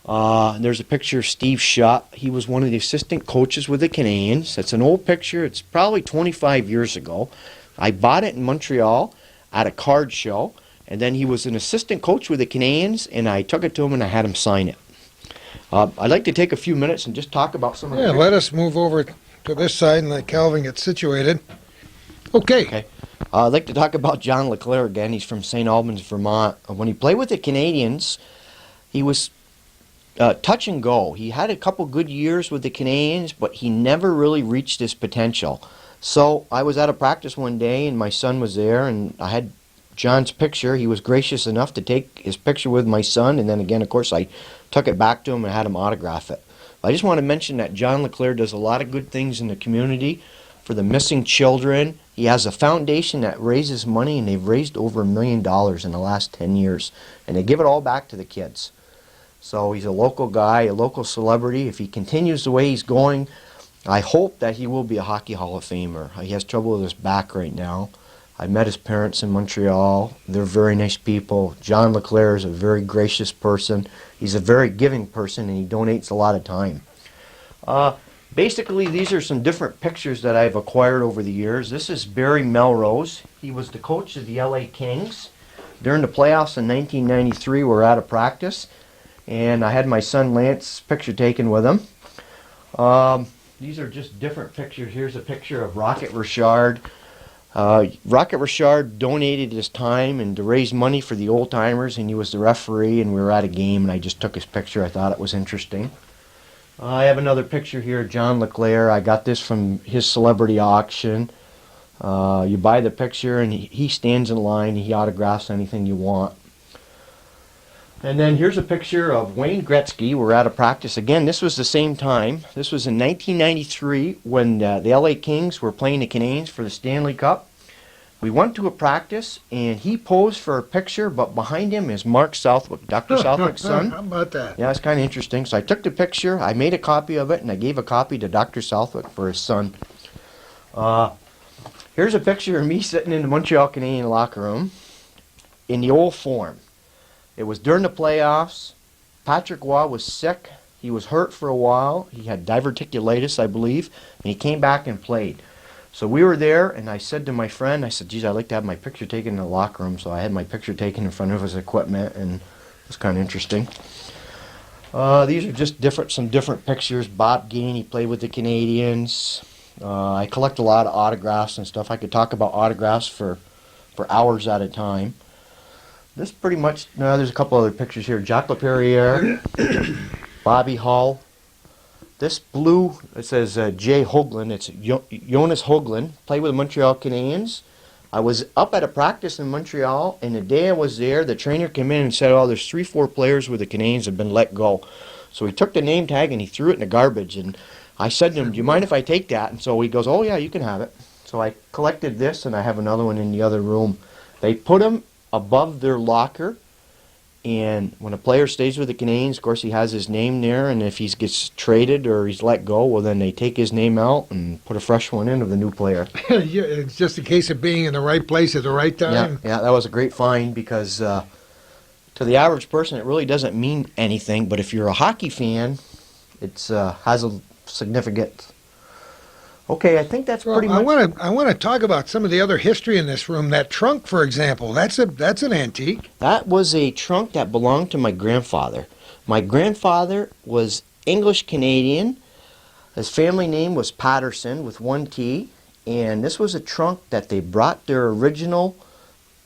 There's a picture of Steve Shutt. He was one of the assistant coaches with the Canadiens. It's an old picture. It's probably 25 years ago. I bought it in Montreal at a card show, and then he was an assistant coach with the Canadiens, and I took it to him and I had him sign it. I'd like to take a few minutes and just talk about some of the pictures. Let us move over to this side and let Calvin get situated. Okay. I'd like to talk about John LeClair again. He's from St. Albans, Vermont. When he played with the Canadiens, he was touch and go. He had a couple good years with the Canadiens, but he never really reached his potential. So I was at a practice one day, and my son was there, and I had John's picture. He was gracious enough to take his picture with my son, and then again, of course, I took it back to him and had him autograph it. I just want to mention that John LeClair does a lot of good things in the community for the missing children. He has a foundation that raises money, and they've raised over $1 million in the last 10 years, and they give it all back to the kids. So he's a local guy, a local celebrity. If he continues the way he's going, I hope that he will be a Hockey Hall of Famer. He has trouble with his back right now. I met his parents in Montreal. They're very nice people. John LeClair is a very gracious person. He's a very giving person, and he donates a lot of time. Basically, these are some different pictures that I've acquired over the years. This is Barry Melrose. He was the coach of the LA Kings. During the playoffs in 1993, we were out of practice, and I had my son Lance's picture taken with him. These are just different pictures. Here's a picture of Rocket Richard. Rocket Richard donated his time and to raise money for the old timers, and he was the referee, and we were at a game, and I just took his picture. I thought it was interesting. I have another picture here of John LeClair. I got this from his celebrity auction. You buy the picture, and he stands in line. He autographs anything you want. And then here's a picture of Wayne Gretzky. We're at a practice. Again, this was the same time. This was in 1993 when the LA Kings were playing the Canadians for the Stanley Cup. We went to a practice, and he posed for a picture, but behind him is Mark Southwick, Dr. Southwick's son. How about that? Yeah, it's kind of interesting. So I took the picture, I made a copy of it, and I gave a copy to Dr. Southwick for his son. Here's a picture of me sitting in the Montreal Canadian locker room in the old form. It was during the playoffs. Patrick Roy was sick. He was hurt for a while. He had diverticulitis, I believe, and he came back and played. So we were there, and I said to my friend, I said, geez, I'd like to have my picture taken in the locker room. So I had my picture taken in front of his equipment, and it was kind of interesting. These are just some different pictures. Bob Gain, he played with the Canadians. I collect a lot of autographs and stuff. I could talk about autographs for hours at a time. This pretty much, there's a couple other pictures here. Jacques Laperriere, Bobby Hull. This blue, it says Jay Hoagland. It's Jonas Hoagland, played with the Montreal Canadiens. I was up at a practice in Montreal, and the day I was there, the trainer came in and said, oh, there's 3-4 players with the Canadiens have been let go. So he took the name tag and he threw it in the garbage. And I said to him, do you mind if I take that? And so he goes, oh, yeah, you can have it. So I collected this, and I have another one in the other room. They put them above their locker. And when a player stays with the Canadiens, of course, he has his name there. And if he gets traded or he's let go, well, then they take his name out and put a fresh one in of the new player. Yeah, it's just a case of being in the right place at the right time. Yeah, that was a great find because to the average person, it really doesn't mean anything. But if you're a hockey fan, it has a significance. Okay, I think that's pretty much. I want to talk about some of the other history in this room. That trunk, for example, that's an antique. That was a trunk that belonged to my grandfather. My grandfather was English Canadian. His family name was Patterson with one T, and this was a trunk that they brought their original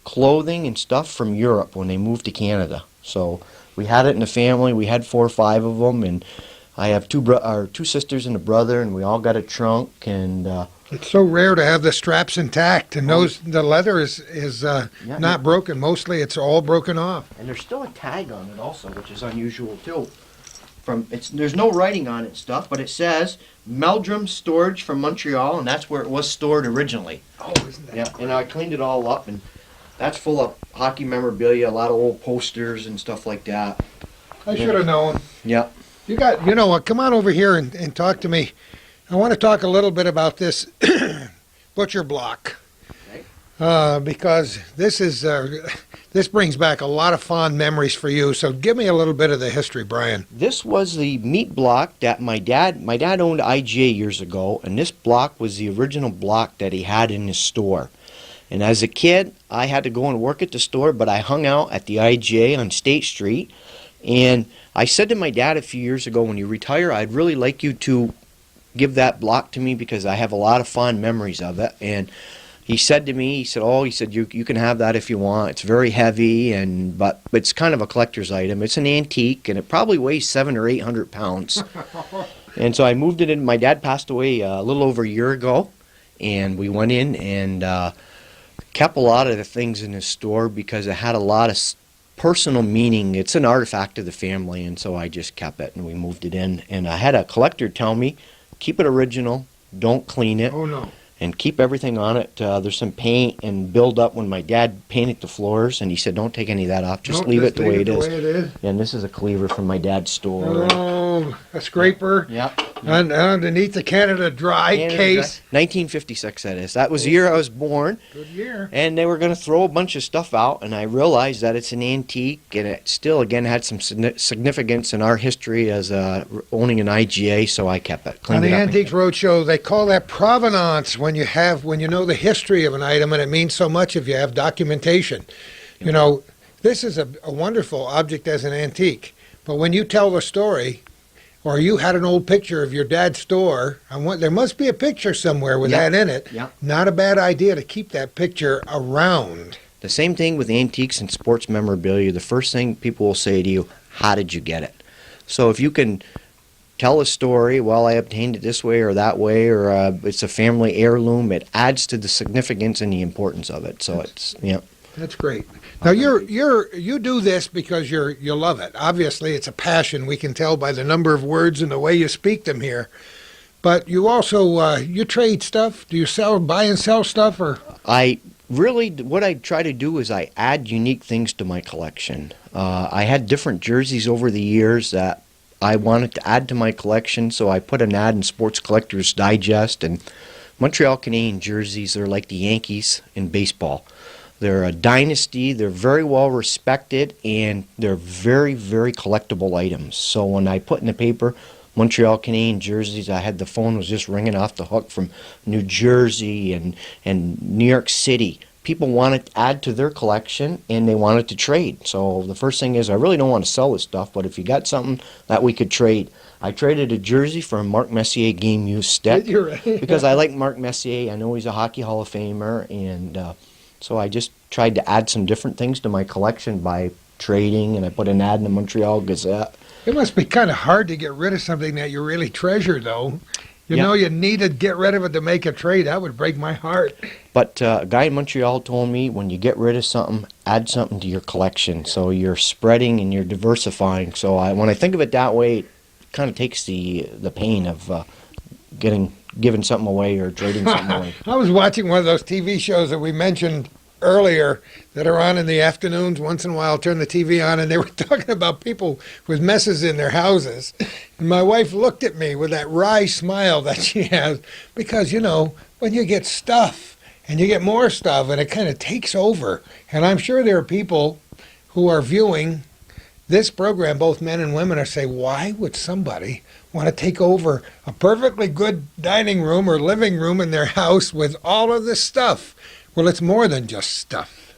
clothing and stuff from Europe when they moved to Canada. So we had it in the family. We had 4 or 5 of them, and I have two sisters and a brother, and we all got a trunk. And it's so rare to have the straps intact, and the leather is not broken. Mostly, it's all broken off. And there's still a tag on it also, which is unusual too. There's no writing on it and stuff, but it says Meldrum Storage from Montreal, and that's where it was stored originally. Oh, isn't that? Yeah, and I cleaned it all up, and that's full of hockey memorabilia, a lot of old posters and stuff like that. I should have known. Yeah. You know what? Come on over here and talk to me. I want to talk a little bit about this butcher block, because this brings back a lot of fond memories for you. So give me a little bit of the history, Brian. This was the meat block that my dad owned IGA years ago, and this block was the original block that he had in his store. And as a kid, I had to go and work at the store, but I hung out at the IGA on State Street. And I said to my dad a few years ago, when you retire, I'd really like you to give that block to me because I have a lot of fond memories of it. And he said to me, you can have that if you want. It's very heavy, but it's kind of a collector's item. It's an antique, and it probably weighs 700 or 800 pounds. And so I moved it in. My dad passed away a little over a year ago, and we went in and kept a lot of the things in his store because it had a lot of personal meaning. It's an artifact of the family, and so I just kept it and we moved it in. And I had a collector tell me, keep it original, don't clean it. Oh no. And keep everything on it. There's some paint and build up when my dad painted the floors, and he said, don't take any of that off, just leave it the way it is. And this is a cleaver from my dad's store. Oh, a scraper. Yeah. And underneath the Canada Dry case. 1956 that is. That was the year I was born. Good year. And they were going to throw a bunch of stuff out, and I realized that it's an antique, and it still, again, had some significance in our history as owning an IGA, so I kept it. On the Antiques Roadshow, they call that provenance when you know the history of an item, and it means so much if you have documentation. You know, this is a wonderful object as an antique, but when you tell the story, or you had an old picture of your dad's store, there must be a picture somewhere with that in it. Yep. Not a bad idea to keep that picture around. The same thing with antiques and sports memorabilia. The first thing people will say to you, how did you get it? So if you can tell a story, well, I obtained it this way or that way, or it's a family heirloom. It adds to the significance and the importance of it. So it's, yeah. That's great. Now you do this because you love it. Obviously, it's a passion. We can tell by the number of words and the way you speak them here. But you also you trade stuff. Do you buy and sell stuff, or? I really, what I try to do is I add unique things to my collection. I had different jerseys over the years that I wanted to add to my collection, so I put an ad in Sports Collectors Digest. And Montreal Canadian jerseys, they're like the Yankees in baseball. They're a dynasty, they're very well respected, and they're very, very collectible items. So when I put in the paper Montreal Canadian jerseys, the phone was just ringing off the hook from New Jersey and New York City. People wanted to add to their collection, and they wanted to trade. So the first thing is, I really don't want to sell this stuff, but if you got something that we could trade. I traded a jersey for a Mark Messier game-used stick because I like Mark Messier. I know he's a Hockey Hall of Famer, and so I just tried to add some different things to my collection by trading, and I put an ad in the Montreal Gazette. It must be kind of hard to get rid of something that you really treasure, though. You know, you need to get rid of it to make a trade. That would break my heart. But a guy in Montreal told me, when you get rid of something, add something to your collection. So you're spreading and you're diversifying. So when I think of it that way, it kind of takes the pain of giving something away or trading something away. I was watching one of those TV shows that we mentioned earlier that are on in the afternoons. Once in a while, I'll turn the TV on, and they were talking about people with messes in their houses. And my wife looked at me with that wry smile that she has, because, you know, when you get stuff and you get more stuff and it kind of takes over. And I'm sure there are people who are viewing this program, both men and women, are saying, why would somebody want to take over a perfectly good dining room or living room in their house with all of this stuff? Well, it's more than just stuff.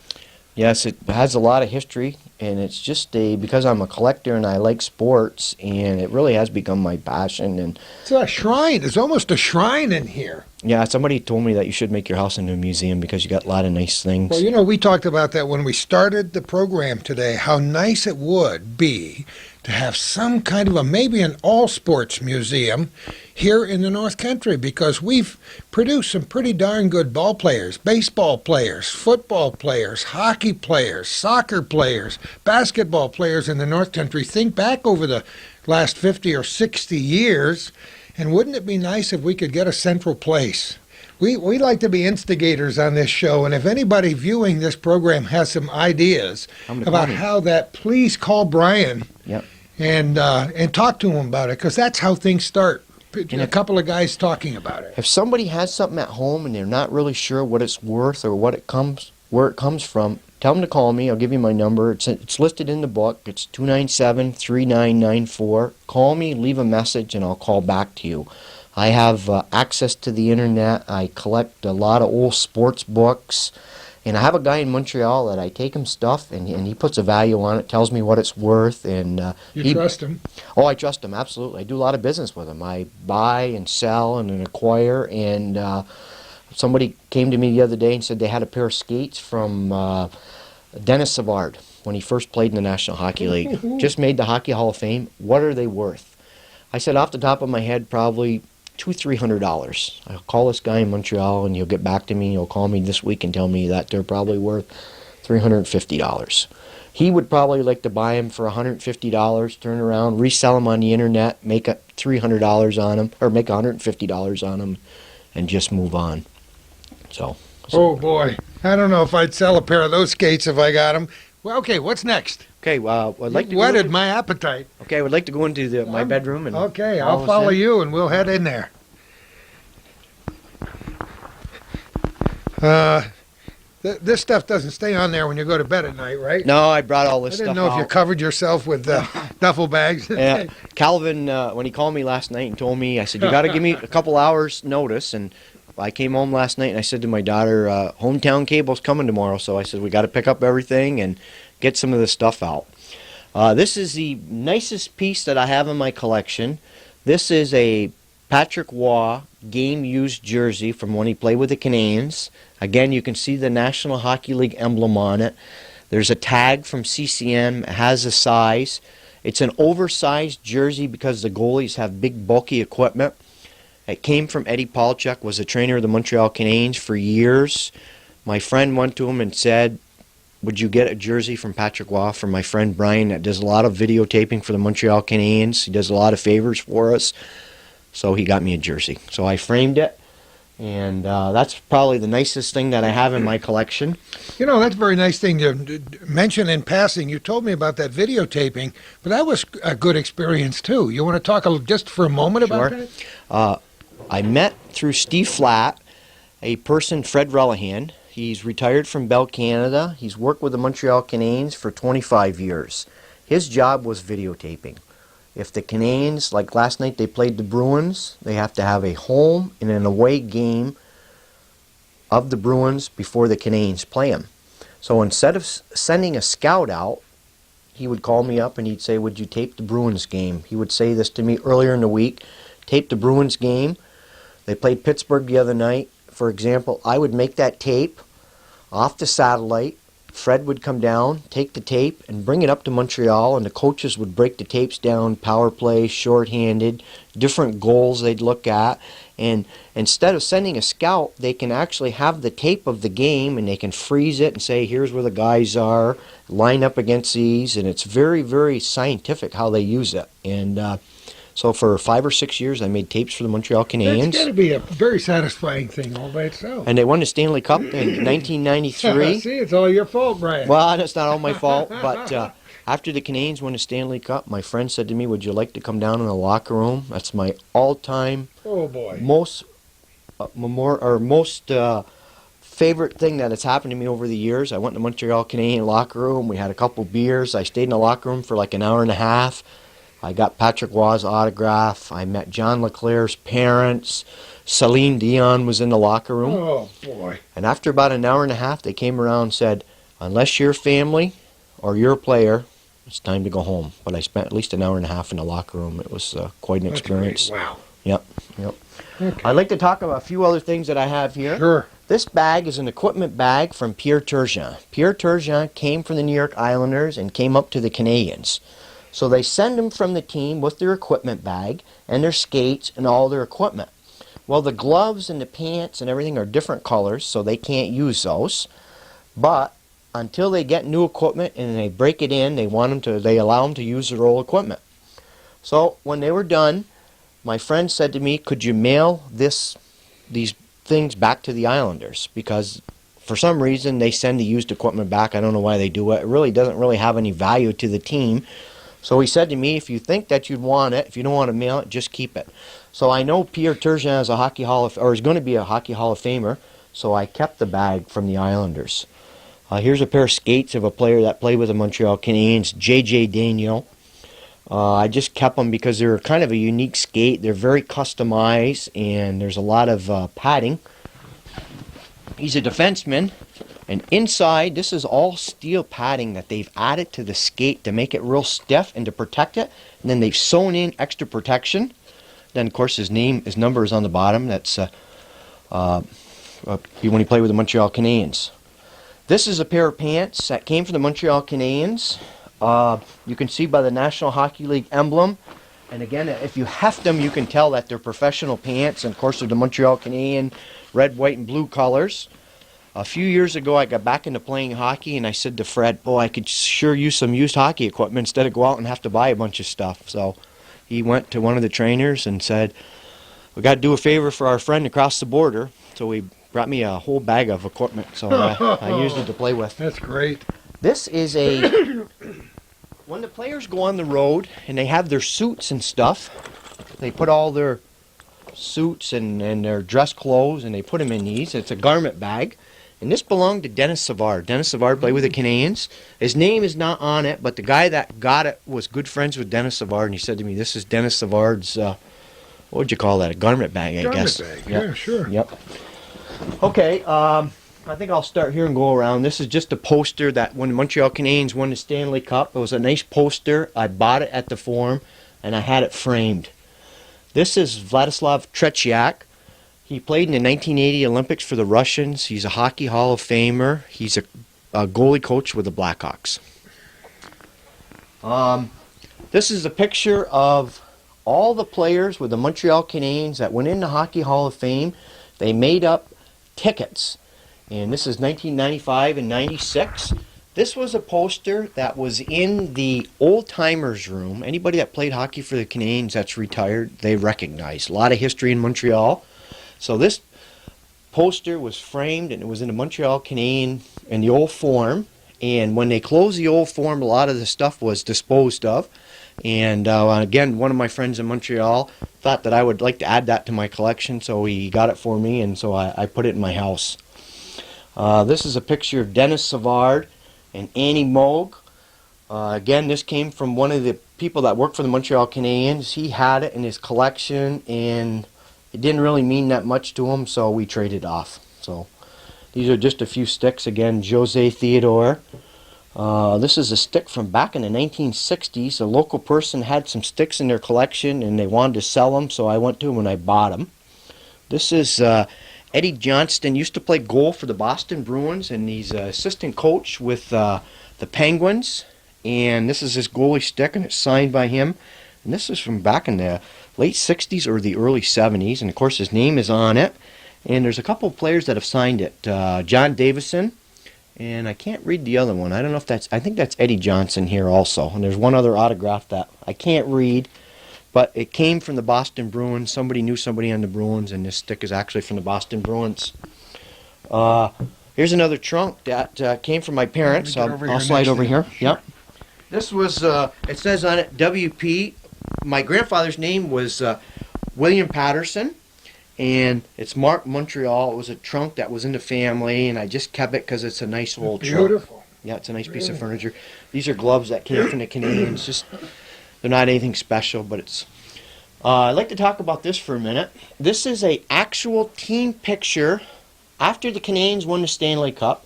Yes, it has a lot of history, and it's just because I'm a collector and I like sports, and it really has become my passion. And it's a shrine. It's almost a shrine in here. Yeah, somebody told me that you should make your house into a museum because you got a lot of nice things. Well, you know, we talked about that when we started the program today, how nice it would be to have some kind of maybe an all-sports museum here in the North Country, because we've produced some pretty darn good ball players, baseball players, football players, hockey players, soccer players, basketball players in the North Country. Think back over the last 50 or 60 years, and wouldn't it be nice if we could get a central place? We like to be instigators on this show, and if anybody viewing this program has some ideas about how that, please call Brian. Yep. And talk to him about it, because that's how things start. A couple of guys talking about it. If somebody has something at home and they're not really sure what it's worth or where it comes from, tell them to call me. I'll give you my number. It's listed in the book. It's 297-3994. Call me, leave a message, and I'll call back to you. I have access to the internet. I collect a lot of old sports books. And I have a guy in Montreal that I take him stuff, and he puts a value on it, tells me what it's worth. And you trust him? Oh, I trust him, absolutely. I do a lot of business with him. I buy and sell and acquire. And somebody came to me the other day and said they had a pair of skates from Dennis Savard when he first played in the National Hockey League. Just made the Hockey Hall of Fame. What are they worth? I said off the top of my head, probably $200-300. I'll call this guy in Montreal, and he'll get back to me. He'll call me this week and tell me that they're probably worth $350. He would probably like to buy them for $150, turn around, resell them on the internet, make $300 on them, or make $150 on them, and just move on. So. Oh boy, I don't know if I'd sell a pair of those skates if I got them. Well, okay, what's next? Okay, well, I'd like to whetted my appetite. Okay, I would like to go into my bedroom and. Okay, I'll follow you, and we'll head in there. This stuff doesn't stay on there when you go to bed at night, right? No, I brought all this stuff out. I didn't know if you covered yourself with duffel bags. Yeah, Calvin, when he called me last night and told me, I said, you got to give me a couple hours notice, and I came home last night and I said to my daughter, hometown cable's coming tomorrow, so I said we got to pick up everything and get some of this stuff out. This is the nicest piece that I have in my collection. This is a Patrick Waugh game-used jersey from when he played with the Canadians. Again, you can see the National Hockey League emblem on it. There's a tag from CCM. It has a size. It's an oversized jersey because the goalies have big, bulky equipment. It came from Eddie Paulchuk, was a trainer of the Montreal Canadiens for years. My friend went to him and said, would you get a jersey from Patrick Waugh from my friend Brian that does a lot of videotaping for the Montreal Canadiens. He does a lot of favors for us. So he got me a jersey. So I framed it. And that's probably the nicest thing that I have in my collection. You know, that's a very nice thing to mention in passing. You told me about that videotaping, but that was a good experience too. You want to talk just for a moment about that? I met through Steve Flatt, a person, Fred Relihan. He's retired from Bell Canada. He's worked with the Montreal Canadiens for 25 years. His job was videotaping. If the Canadiens, like last night they played the Bruins, they have to have a home and an away game of the Bruins before the Canadiens play them. So instead of sending a scout out, he would call me up and he'd say, would you tape the Bruins game? He would say this to me earlier in the week, tape the Bruins game. They played Pittsburgh the other night. For example, I would make that tape off the satellite. Fred would come down, take the tape, and bring it up to Montreal, and the coaches would break the tapes down, power play, shorthanded, different goals they'd look at. And instead of sending a scout, they can actually have the tape of the game, and they can freeze it and say, here's where the guys are, line up against these, and it's very, very scientific how they use it. And so for 5 or 6 years, I made tapes for the Montreal Canadiens. That's got to be a very satisfying thing all by itself. And they won the Stanley Cup in 1993. See, it's all your fault, Brian. Well, it's not all my fault, but after the Canadiens won the Stanley Cup, my friend said to me, would you like to come down in the locker room? That's my all-time most favorite thing that has happened to me over the years. I went to the Montreal Canadiens locker room. We had a couple beers. I stayed in the locker room for like an hour and a half. I got Patrick Waugh's autograph. I met John LeClair's parents. Celine Dion was in the locker room. Oh, boy. And after about an hour and a half, they came around and said, unless you're family or you're a player, it's time to go home. But I spent at least an hour and a half in the locker room. It was quite an experience. Great. Wow. Yep. Okay. I'd like to talk about a few other things that I have here. Sure. This bag is an equipment bag from Pierre Turgeon. Pierre Turgeon came from the New York Islanders and came up to the Canadiens. So they send them from the team with their equipment bag and their skates and all their equipment. Well, the gloves and the pants and everything are different colors, so they can't use those. But until they get new equipment and they break it in, they allow them to use their old equipment. So when they were done, my friend said to me, could you mail these things back to the Islanders? Because for some reason they send the used equipment back. I don't know why they do it. It really doesn't really have any value to the team. So he said to me, if you think that you'd want it, if you don't want to mail it, just keep it. So I know Pierre Turgeon is is going to be a Hockey Hall of Famer, so I kept the bag from the Islanders. Here's a pair of skates of a player that played with the Montreal Canadiens, J.J. Daniel. I just kept them because they're kind of a unique skate. They're very customized, and there's a lot of padding. He's a defenseman. And inside, this is all steel padding that they've added to the skate to make it real stiff and to protect it. And then they've sewn in extra protection. Then, of course, his number is on the bottom. That's when he played with the Montreal Canadiens. This is a pair of pants that came from the Montreal Canadiens. You can see by the National Hockey League emblem. And again, if you heft them, you can tell that they're professional pants. And, of course, they're the Montreal Canadian red, white, and blue colors. A few years ago, I got back into playing hockey, and I said to Fred, I could sure use some used hockey equipment instead of go out and have to buy a bunch of stuff. So he went to one of the trainers and said, we got to do a favor for our friend across the border. So he brought me a whole bag of equipment, so I used it to play with. That's great. This is when the players go on the road and they have their suits and stuff, they put all their suits and their dress clothes, and they put them in these. It's a garment bag. And this belonged to Dennis Savard. Dennis Savard played with the Canadiens. His name is not on it, but the guy that got it was good friends with Dennis Savard, and he said to me, this is Dennis Savard's, what would you call that, a garment bag, I guess. Garment bag, yeah, sure. Yep. Okay, I think I'll start here and go around. This is just a poster that when the Montreal Canadiens won the Stanley Cup, it was a nice poster. I bought it at the Forum, and I had it framed. This is Vladislav Tretiak. He played in the 1980 Olympics for the Russians. He's a Hockey Hall of Famer. He's a goalie coach with the Blackhawks. This is a picture of all the players with the Montreal Canadiens that went into Hockey Hall of Fame. They made up tickets. And this is 1995 and 96. This was a poster that was in the old timers room. Anybody that played hockey for the Canadiens that's retired, they recognize. A lot of history in Montreal. So this poster was framed, and it was in the Montreal Canadian in the old form. And when they closed the old form, a lot of the stuff was disposed of. And again, one of my friends in Montreal thought that I would like to add that to my collection, so he got it for me, and so I put it in my house. This is a picture of Dennis Savard and Annie Moog. Again, this came from one of the people that worked for the Montreal Canadiens. He had it in his collection, and it didn't really mean that much to him, so we traded off. So these are just a few sticks. Again, Jose Theodore. This is a stick from back in the 1960s. A local person had some sticks in their collection, and they wanted to sell them, so I went to them and I bought them. This is Eddie Johnston. Used to play goal for the Boston Bruins, and he's an assistant coach with the Penguins. And this is his goalie stick, and it's signed by him. And this is from back in the late 60s or the early 70s, and of course his name is on it. And there's a couple of players that have signed it. John Davison, and I can't read the other one. I don't know if that's, I think that's Eddie Johnson here also. And there's one other autograph that I can't read, but it came from the Boston Bruins. Somebody knew somebody on the Bruins, and this stick is actually from the Boston Bruins. Here's another trunk that came from my parents. I'll slide over here. Sure. Yep. This was, it says on it, WP. My grandfather's name was William Patterson, and it's marked Montreal. It was a trunk that was in the family, and I just kept it because it's a nice old trunk. Beautiful. Yeah, it's a nice piece of furniture. These are gloves that came from the Canadians. Just, they're not anything special, but it's... I'd like to talk about this for a minute. This is a actual team picture after the Canadians won the Stanley Cup.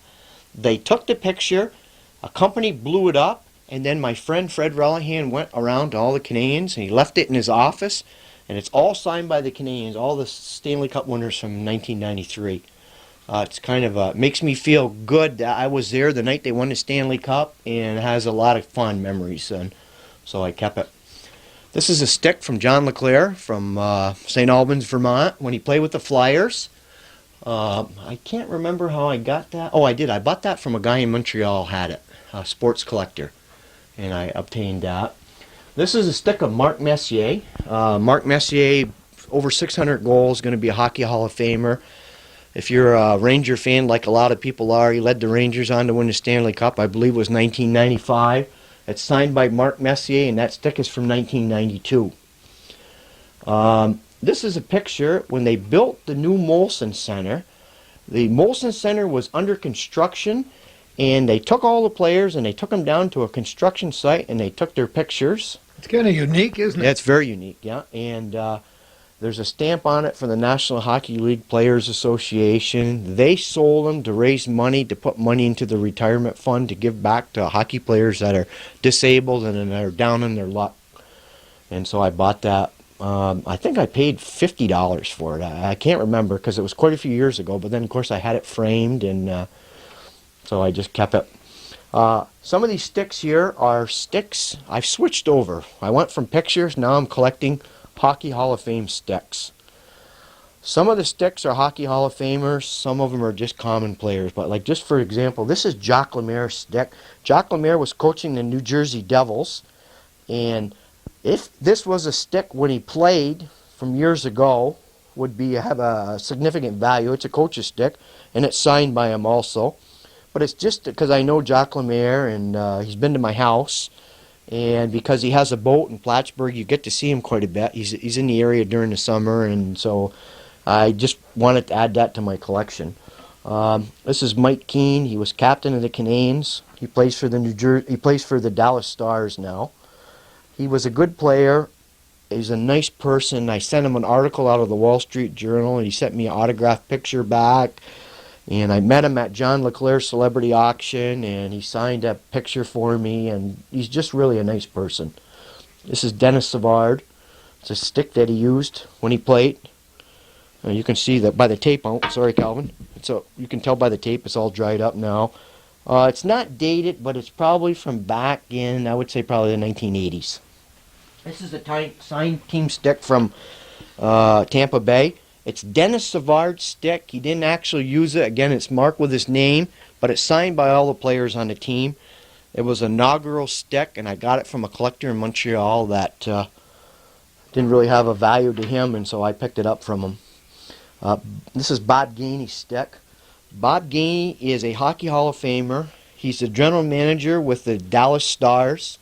They took the picture, a company blew it up, and then my friend Fred Relihan went around to all the Canadians, and he left it in his office, and it's all signed by the Canadians, all the Stanley Cup winners from 1993. It's kind of makes me feel good that I was there the night they won the Stanley Cup, and it has a lot of fond memories, and so I kept it. This is a stick from John LeClaire from St. Albans, Vermont, when he played with the Flyers. I can't remember how I got that. Oh, I did. I bought that from a guy in Montreal, had it, a sports collector, and I obtained that. This is a stick of Mark Messier. Mark Messier, over 600 goals, going to be a Hockey Hall of Famer. If you're a Ranger fan, like a lot of people are, he led the Rangers on to win the Stanley Cup. I believe it was 1995. It's signed by Mark Messier, and that stick is from 1992. This is a picture when they built the new Molson Center. The Molson Center was under construction, and they took all the players and they took them down to a construction site and they took their pictures. It's kind of unique, isn't it? Yeah, it's very unique, yeah. And there's a stamp on it from the National Hockey League Players Association. They sold them to raise money, to put money into the retirement fund to give back to hockey players that are disabled and are down in their luck. And so I bought that. I think I paid $50 for it. I can't remember because it was quite a few years ago, but then of course I had it framed, and so I just kept it. Some of these sticks here are sticks I've switched over. I went from pictures, now I'm collecting Hockey Hall of Fame sticks. Some of the sticks are Hockey Hall of Famers, some of them are just common players, but like just for example, this is Jacques Lemaire's stick. Jacques Lemaire was coaching the New Jersey Devils, and if this was a stick when he played from years ago, would have a significant value. It's a coach's stick, and it's signed by him also. But it's just because I know Jacques Lemaire, and he's been to my house, and because he has a boat in Plattsburgh, you get to see him quite a bit. He's in the area during the summer, and so I just wanted to add that to my collection. This is Mike Keane. He was captain of the Canadiens. He plays for the Dallas Stars now. He was a good player. He's a nice person. I sent him an article out of the Wall Street Journal, and he sent me an autographed picture back. And I met him at John LeClaire's celebrity auction, and he signed a picture for me, and he's just really a nice person. This is Dennis Savard. It's a stick that he used when he played. You can see that by the tape. Oh, sorry, Calvin. You can tell by the tape it's all dried up now. It's not dated, but it's probably from back in, I would say, probably the 1980s. This is a signed team stick from Tampa Bay. It's Dennis Savard's stick. He didn't actually use it. Again, it's marked with his name, but it's signed by all the players on the team. It was an inaugural stick, and I got it from a collector in Montreal that didn't really have a value to him, and so I picked it up from him. This is Bob Gainey's stick. Bob Gainey is a Hockey Hall of Famer. He's the general manager with the Dallas Stars.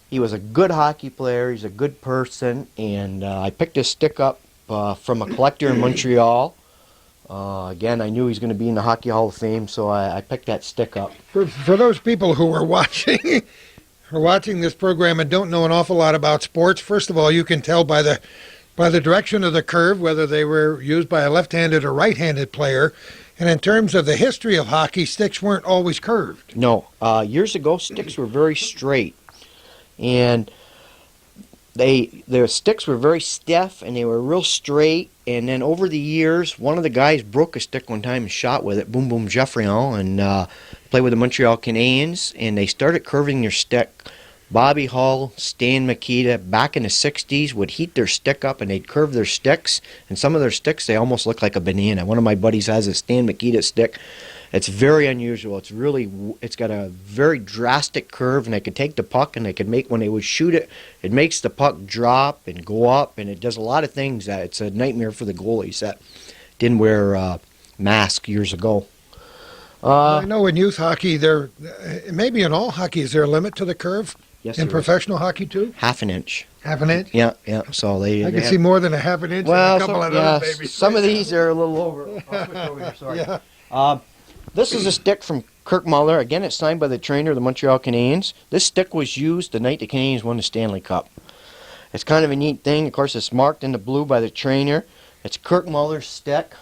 He was a good hockey player. He's a good person, and I picked this stick up from a collector in Montreal. Again, I knew he was going to be in the Hockey Hall of Fame, so I picked that stick up. For those people who are watching this program and don't know an awful lot about sports, first of all, you can tell by the direction of the curve whether they were used by a left-handed or right-handed player. And in terms of the history of hockey, sticks weren't always curved. No. Years ago, sticks were very straight. And their sticks were very stiff, and they were real straight. And then over the years, one of the guys broke a stick one time and shot with it, boom, boom, Jefferson, and played with the Montreal Canadians. And they started curving their stick. Bobby Hull, Stan Mikita, back in the 60s, would heat their stick up, and they'd curve their sticks. And some of their sticks, they almost look like a banana. One of my buddies has a Stan Mikita stick. It's very unusual. It's got a very drastic curve, and they could take the puck, and they could make, when they would shoot it, it makes the puck drop and go up, and it does a lot of things. It's a nightmare for the goalies that didn't wear masks years ago. I know in youth hockey, maybe in all hockey, is there a limit to the curve? Yes, in there is. professional hockey too? Half an inch. Half an inch? Yeah. So I can see more than a half an inch well, in a couple of those babies. some of these are a little over. I'll switch over here, sorry. Yeah. This is a stick from Kirk Muller. Again, it's signed by the trainer of the Montreal Canadiens. This stick was used the night the Canadiens won the Stanley Cup. It's kind of a neat thing. Of course, it's marked in the blue by the trainer. It's Kirk Muller's stick,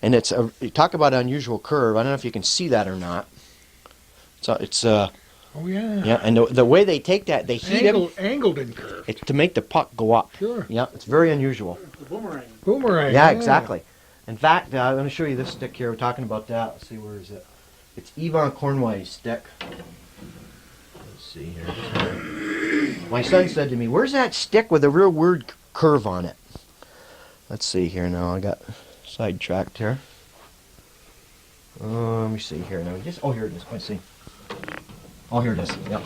and you talk about an unusual curve. I don't know if you can see that or not. So it's Oh, yeah. yeah, and the way they take that, they heat it Angled and curved. to make the puck go up. Sure. Yeah, it's very unusual. The boomerang. Boomerang. Yeah, exactly. In fact, I'm going to show you this stick here. We're talking about that. Let's see, where is it? It's Yvon Cornway's stick. Let's see here. My son said to me, "Where's that stick with a real weird curve on it?" Let's see here now. I got sidetracked here. Let me see here now. Oh, here it is. Let's see. Oh, here it is. Yep.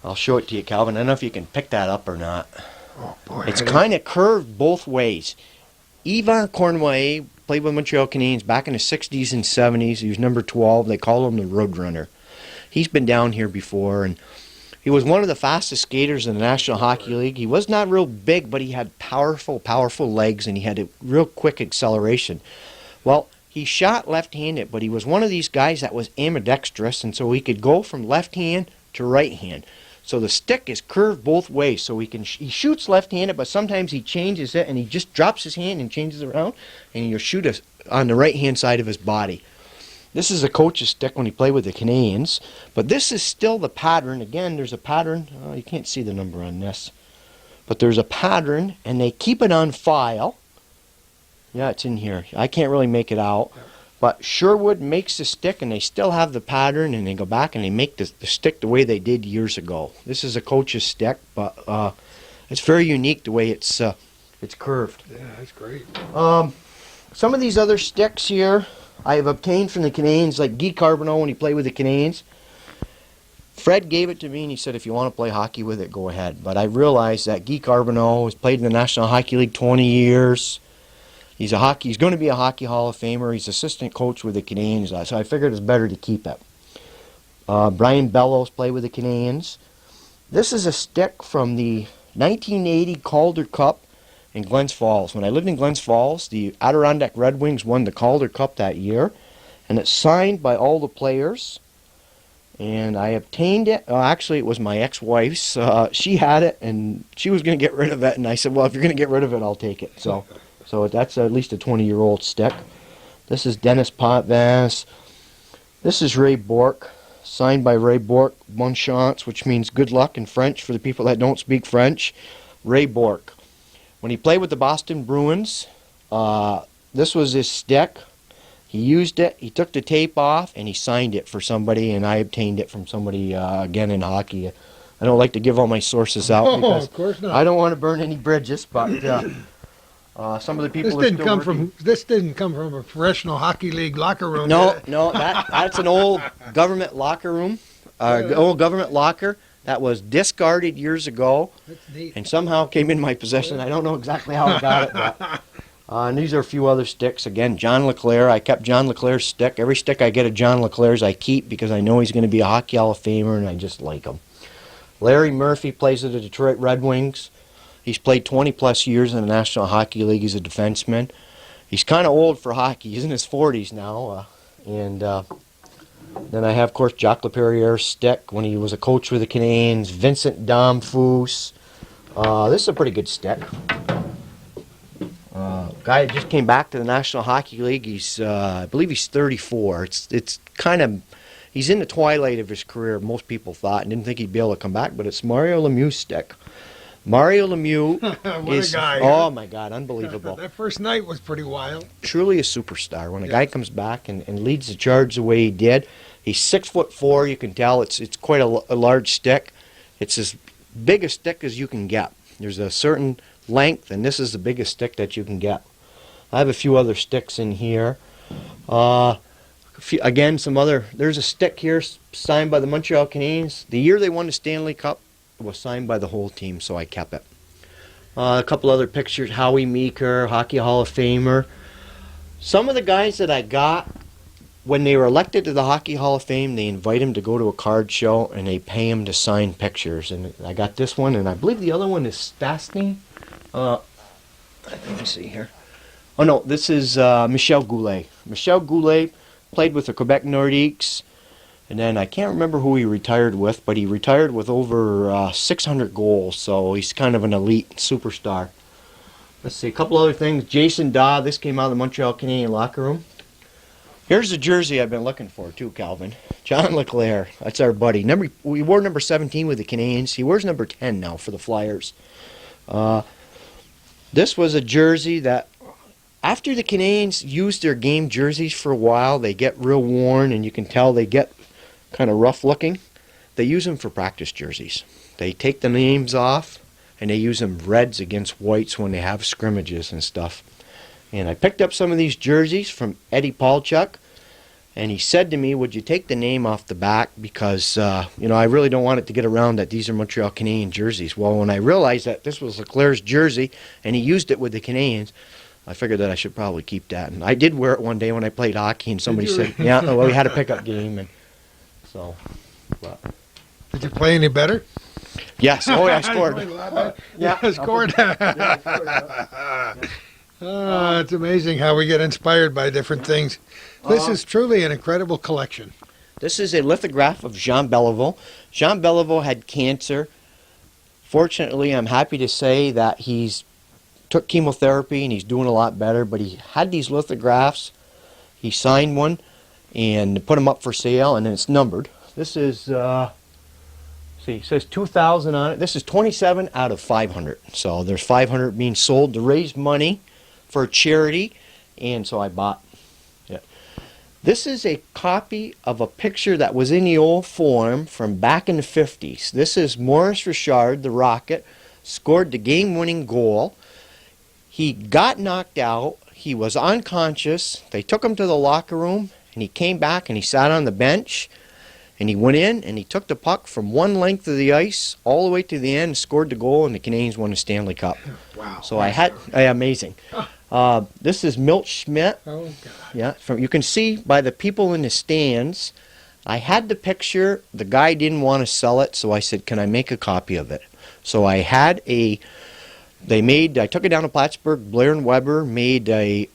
I'll show it to you, Calvin. I don't know if you can pick that up or not. Oh, boy. It's kind of curved both ways. Yvon Cornway played with Montreal Canadiens back in the 60s and 70s. He was number 12. They call him the Roadrunner. He's been down here before, and he was one of the fastest skaters in the National Hockey League. He was not real big, but he had powerful legs, and he had a real quick acceleration. Well, he shot left-handed, but he was one of these guys that was ambidextrous, and so he could go from left hand to right hand. So the stick is curved both ways, so he shoots left-handed, but sometimes he changes it, and he just drops his hand and changes it around, and he'll shoot on the right-hand side of his body. This is a coach's stick when he played with the Canadians, but this is still the pattern. Again, there's a pattern. You can't see the number on this, but there's a pattern, and they keep it on file. Yeah, it's in here. I can't really make it out. But Sherwood makes the stick, and they still have the pattern, and they go back and they make the stick the way they did years ago. This is a coach's stick, but it's very unique the way it's curved. Yeah, that's great. Some of these other sticks here I have obtained from the Canadians, like Guy Carbonneau when he played with the Canadians. Fred gave it to me, and he said, if you want to play hockey with it, go ahead. But I realized that Guy Carbonneau has played in the National Hockey League 20 years. He's going to be a Hockey Hall of Famer. He's assistant coach with the Canadians, so I figured it's better to keep it. Brian Bellows played with the Canadians. This is a stick from the 1980 Calder Cup in Glens Falls. When I lived in Glens Falls, the Adirondack Red Wings won the Calder Cup that year, and it's signed by all the players. And I obtained it. Actually, it was my ex-wife's. She had it, and she was going to get rid of it, and I said, well, if you're going to get rid of it, I'll take it. So that's at least a 20-year-old stick. This is Dennis Potvin. This is Ray Bourque, signed by Ray Bourque, bonne chance, which means good luck in French for the people that don't speak French. Ray Bourque. When he played with the Boston Bruins, this was his stick. He used it, he took the tape off, and he signed it for somebody, and I obtained it from somebody, again in hockey. I don't like to give all my sources out Oh, because of course not. I don't want to burn any bridges, but some of the people This are didn't still come working. this didn't come from a professional hockey league locker room. No, did it? no, that's an old government locker room, old government locker that was discarded years ago That's neat. and somehow came in my possession. I don't know exactly how I got it, but and these are a few other sticks. Again, John LeClair. I kept John LeClair's stick. Every stick I get of John LeClair's I keep because I know he's going to be a Hockey Hall of Famer and I just like him. Larry Murphy plays at the Detroit Red Wings. He's played 20 plus years in the National Hockey League. He's a defenseman. He's kind of old for hockey. He's in his 40s now. Then I have, of course, Jacques Laperriere's stick when he was a coach for the Canadians. Vincent Damphus. This is a pretty good stick. Guy that just came back to the National Hockey League. He's, I believe he's 34. It's kind of, he's in the twilight of his career. Most people thought and didn't think he'd be able to come back, but it's Mario Lemieux's stick. Mario Lemieux What is, a guy. oh my God, unbelievable. That first night was pretty wild. Truly a superstar. When a guy comes back and leads the charge the way he did, he's 6'4". You can tell it's quite a large stick. It's as big a stick as you can get. There's a certain length, and this is the biggest stick that you can get. I have a few other sticks in here. Again, there's a stick here signed by the Montreal Canadiens. The year they won the Stanley Cup, it was signed by the whole team, so I kept it. A couple other pictures, Howie Meeker, Hockey Hall of Famer. Some of the guys that I got, when they were elected to the Hockey Hall of Fame, they invite them to go to a card show, and they pay them to sign pictures. And I got this one, and I believe the other one is Stastny. Let me see here. Oh, no, this is Michel Goulet. Michel Goulet played with the Quebec Nordiques, and then I can't remember who he retired with, but he retired with over 600 goals, so he's kind of an elite superstar. Let's see, a couple other things. Jason Daw, this came out of the Montreal Canadian locker room. Here's the jersey I've been looking for, too, Calvin. John LeClair, that's our buddy. We wore number 17 with the Canadians. He wears number 10 now for the Flyers. This was a jersey that, after the Canadians used their game jerseys for a while, they get real worn, and you can tell they get kind of rough looking. They use them for practice jerseys. They take the names off, and they use them reds against whites when they have scrimmages and stuff. And I picked up some of these jerseys from Eddie Paulchuk, and he said to me, would you take the name off the back because, I really don't want it to get around that these are Montreal Canadian jerseys. Well, when I realized that this was Leclerc's jersey, and he used it with the Canadians, I figured that I should probably keep that. And I did wear it one day when I played hockey, and somebody said, yeah, well, we had a pickup game, and so. But. Did you play any better? Yes. Oh, yeah, I scored. Yeah, I scored. It's amazing how we get inspired by different things. This is truly an incredible collection. This is a lithograph of Jean Beliveau. Jean Beliveau had cancer. Fortunately, I'm happy to say that he's took chemotherapy and he's doing a lot better, but he had these lithographs. He signed one and put them up for sale, and then it's numbered. This is, see, it says 2,000 on it. This is 27 out of 500. So there's 500 being sold to raise money for a charity, and so I bought it. This is a copy of a picture that was in the old form from back in the 50s. This is Maurice Richard, the Rocket, scored the game-winning goal. He got knocked out. He was unconscious. They took him to the locker room, and he came back and he sat on the bench, and he went in and he took the puck from one length of the ice all the way to the end, scored the goal, and the Canadians won the Stanley Cup. Wow. So amazing. This is Milt Schmidt. Oh, God. Yeah, you can see by the people in the stands. I had the picture. The guy didn't want to sell it, so I said, can I make a copy of it? So I had I took it down to Plattsburgh. Blair and Weber made the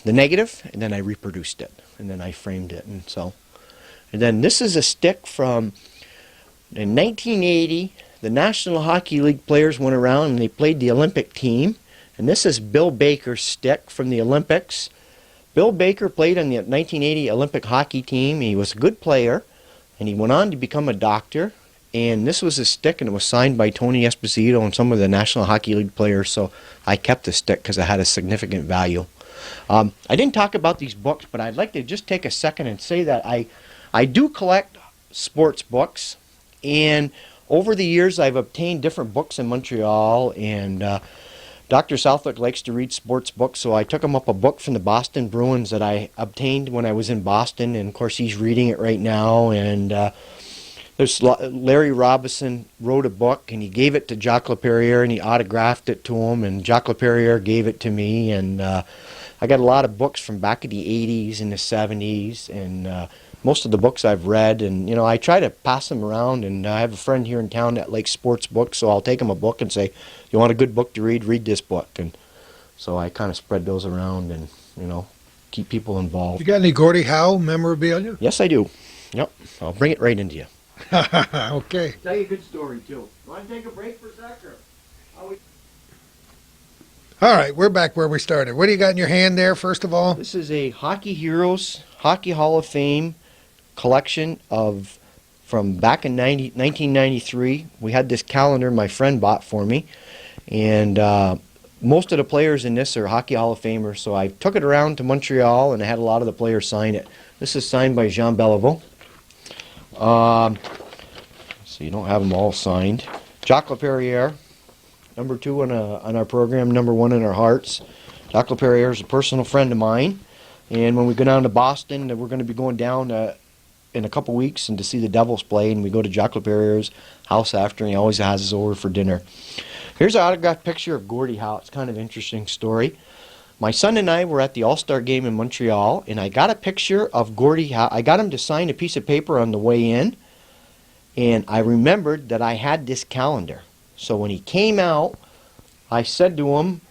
negative, and then I reproduced it, and then I framed it, and then this is a stick from in 1980. The National Hockey League players went around and they played the Olympic team, and this is Bill Baker's stick from the Olympics. Bill Baker played on the 1980 Olympic hockey team. He was a good player, and he went on to become a doctor. And this was his stick, and it was signed by Tony Esposito and some of the National Hockey League players, so I kept the stick because it had a significant value. I didn't talk about these books, but I'd like to just take a second and say that I do collect sports books, and over the years, I've obtained different books in Montreal, and Dr. Southwick likes to read sports books, so I took him up a book from the Boston Bruins that I obtained when I was in Boston, and of course he's reading it right now. And Larry Robinson wrote a book, and he gave it to Jacques Laperriere, and he autographed it to him, and Jacques Laperriere gave it to me, and I got a lot of books from back in the 80s and the 70s, and most of the books I've read, and I try to pass them around, and I have a friend here in town that likes sports books, so I'll take him a book and say, you want a good book to read this book. And so I kind of spread those around and, keep people involved. You got any Gordie Howe memorabilia? Yes, I do. Yep, I'll bring it right into you. Okay. Tell you a good story, too. Want to take a break for a sec, or? All right, we're back where we started. What do you got in your hand there, first of all? This is a Hockey Heroes Hockey Hall of Fame collection from back in 1993. We had this calendar my friend bought for me, and most of the players in this are Hockey Hall of Famers, so I took it around to Montreal, and I had a lot of the players sign it. This is signed by Jean Beliveau. So you don't have them all signed. Jacques Laperriere, number 2 on our program, number 1 in our hearts. Jacques Laperriere is a personal friend of mine, and when we go down to Boston, we're going to be going down in a couple weeks and to see the Devils play, and we go to Jacques Laperriere's house after, and he always has us over for dinner. Here's an autographed picture of Gordie Howe. It's kind of an interesting story. My son and I were at the All-Star game in Montreal, and I got a picture of Gordie Howe. I got him to sign a piece of paper on the way in, and I remembered that I had this calendar. So when he came out, I said to him,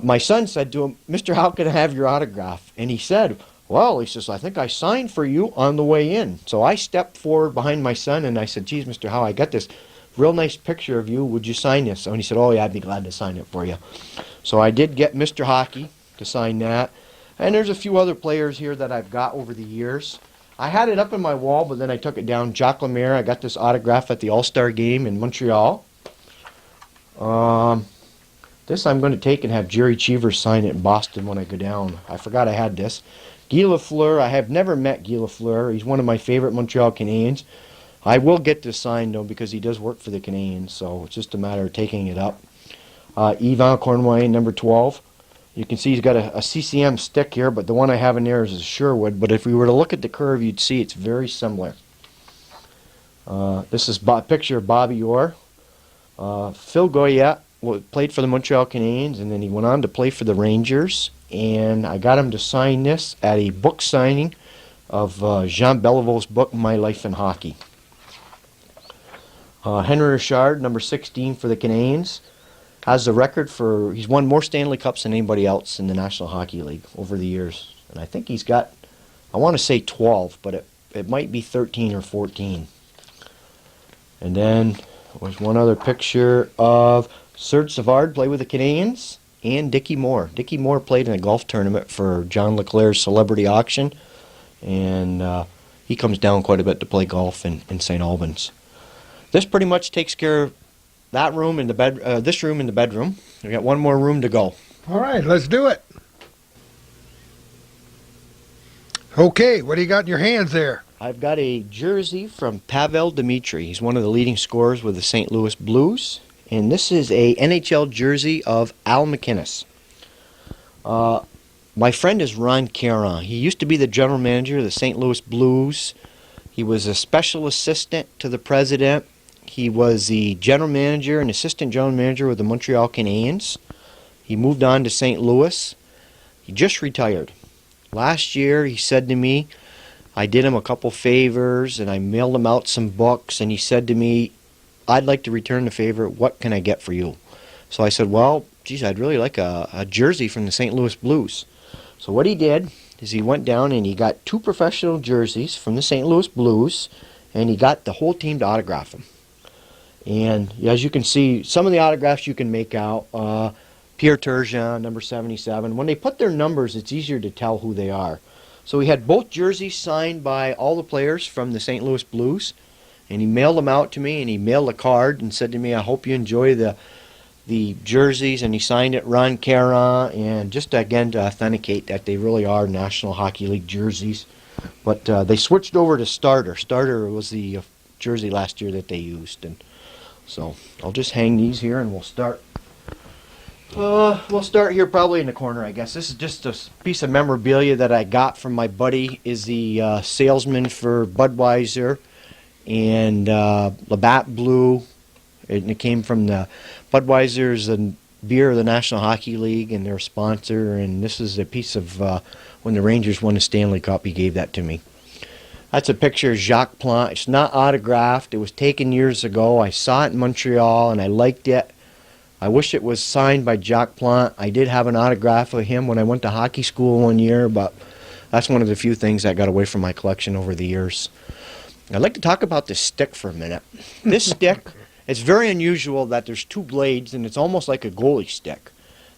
my son said to him, Mr. Howe, can I have your autograph? And he said, well, he says, I think I signed for you on the way in. So I stepped forward behind my son, and I said, geez, Mr. Howe, I got this real nice picture of you. Would you sign this? And he said, oh, yeah, I'd be glad to sign it for you. So I did get Mr. Hockey to sign that. And there's a few other players here that I've got over the years. I had it up on my wall, but then I took it down. Jacques Lemaire, I got this autograph at the All-Star game in Montreal. This I'm going to take and have Jerry Cheever sign it in Boston when I go down. I forgot I had this. Guy Lafleur, I have never met Guy Lafleur. He's one of my favorite Montreal Canadians. I will get this signed, though, because he does work for the Canadians, so it's just a matter of taking it up. Yvan Cournoyer, number 12. You can see he's got a CCM stick here, but the one I have in there is a Sherwood. But if we were to look at the curve, you'd see it's very similar. This is a picture of Bobby Orr. Phil Goyette played for the Montreal Canadiens, and then he went on to play for the Rangers. And I got him to sign this at a book signing of Jean Beliveau's book, My Life in Hockey. Henry Richard, number 16 for the Canadiens, has the record for, he's won more Stanley Cups than anybody else in the National Hockey League over the years. And I think he's got, I want to say 12, but it might be 13 or 14. And then there's one other picture of Serge Savard, played with the Canadiens, and Dickie Moore. Dickie Moore played in a golf tournament for John LeClair's Celebrity Auction, and he comes down quite a bit to play golf in St. Albans. This pretty much takes care of that room in the bed. This room in the bedroom. We got one more room to go. All right, let's do it. Okay, what do you got in your hands there? I've got a jersey from Pavel Dmitri. He's one of the leading scorers with the St. Louis Blues. And this is a NHL jersey of Al MacInnis. My friend is Ron Caron. He used to be the general manager of the St. Louis Blues. He was a special assistant to the president. He was the general manager and assistant general manager with the Montreal Canadiens. He moved on to St. Louis. He just retired. Last year, he said to me, I did him a couple favors, and I mailed him out some books, and he said to me, I'd like to return the favor. What can I get for you? So I said, well, geez, I'd really like a jersey from the St. Louis Blues. So what he did is he went down and he got 2 professional jerseys from the St. Louis Blues, and he got the whole team to autograph them. And as you can see, some of the autographs you can make out. Pierre Turgeon, number 77. When they put their numbers, it's easier to tell who they are. So he had both jerseys signed by all the players from the St. Louis Blues, and he mailed them out to me, and he mailed a card and said to me, I hope you enjoy the jerseys, and he signed it Ron Caron, and just again to authenticate that they really are National Hockey League jerseys. But they switched over to Starter. Starter was the jersey last year that they used. And so I'll just hang these here, and we'll start. We'll start here probably in the corner, I guess. This is just a piece of memorabilia that I got from my buddy, is the salesman for Budweiser and Labatt Blue. And it came from the Budweiser's a beer of the National Hockey League, and their sponsor. And this is a piece of when the Rangers won the Stanley Cup. He gave that to me. That's a picture of Jacques Plante. It's not autographed. It was taken years ago. I saw it in Montreal, and I liked it. I wish it was signed by Jacques Plante. I did have an autograph of him when I went to hockey school one year, but that's one of the few things I got away from my collection over the years. I'd like to talk about this stick for a minute. This stick, it's very unusual that there's two blades, and it's almost like a goalie stick.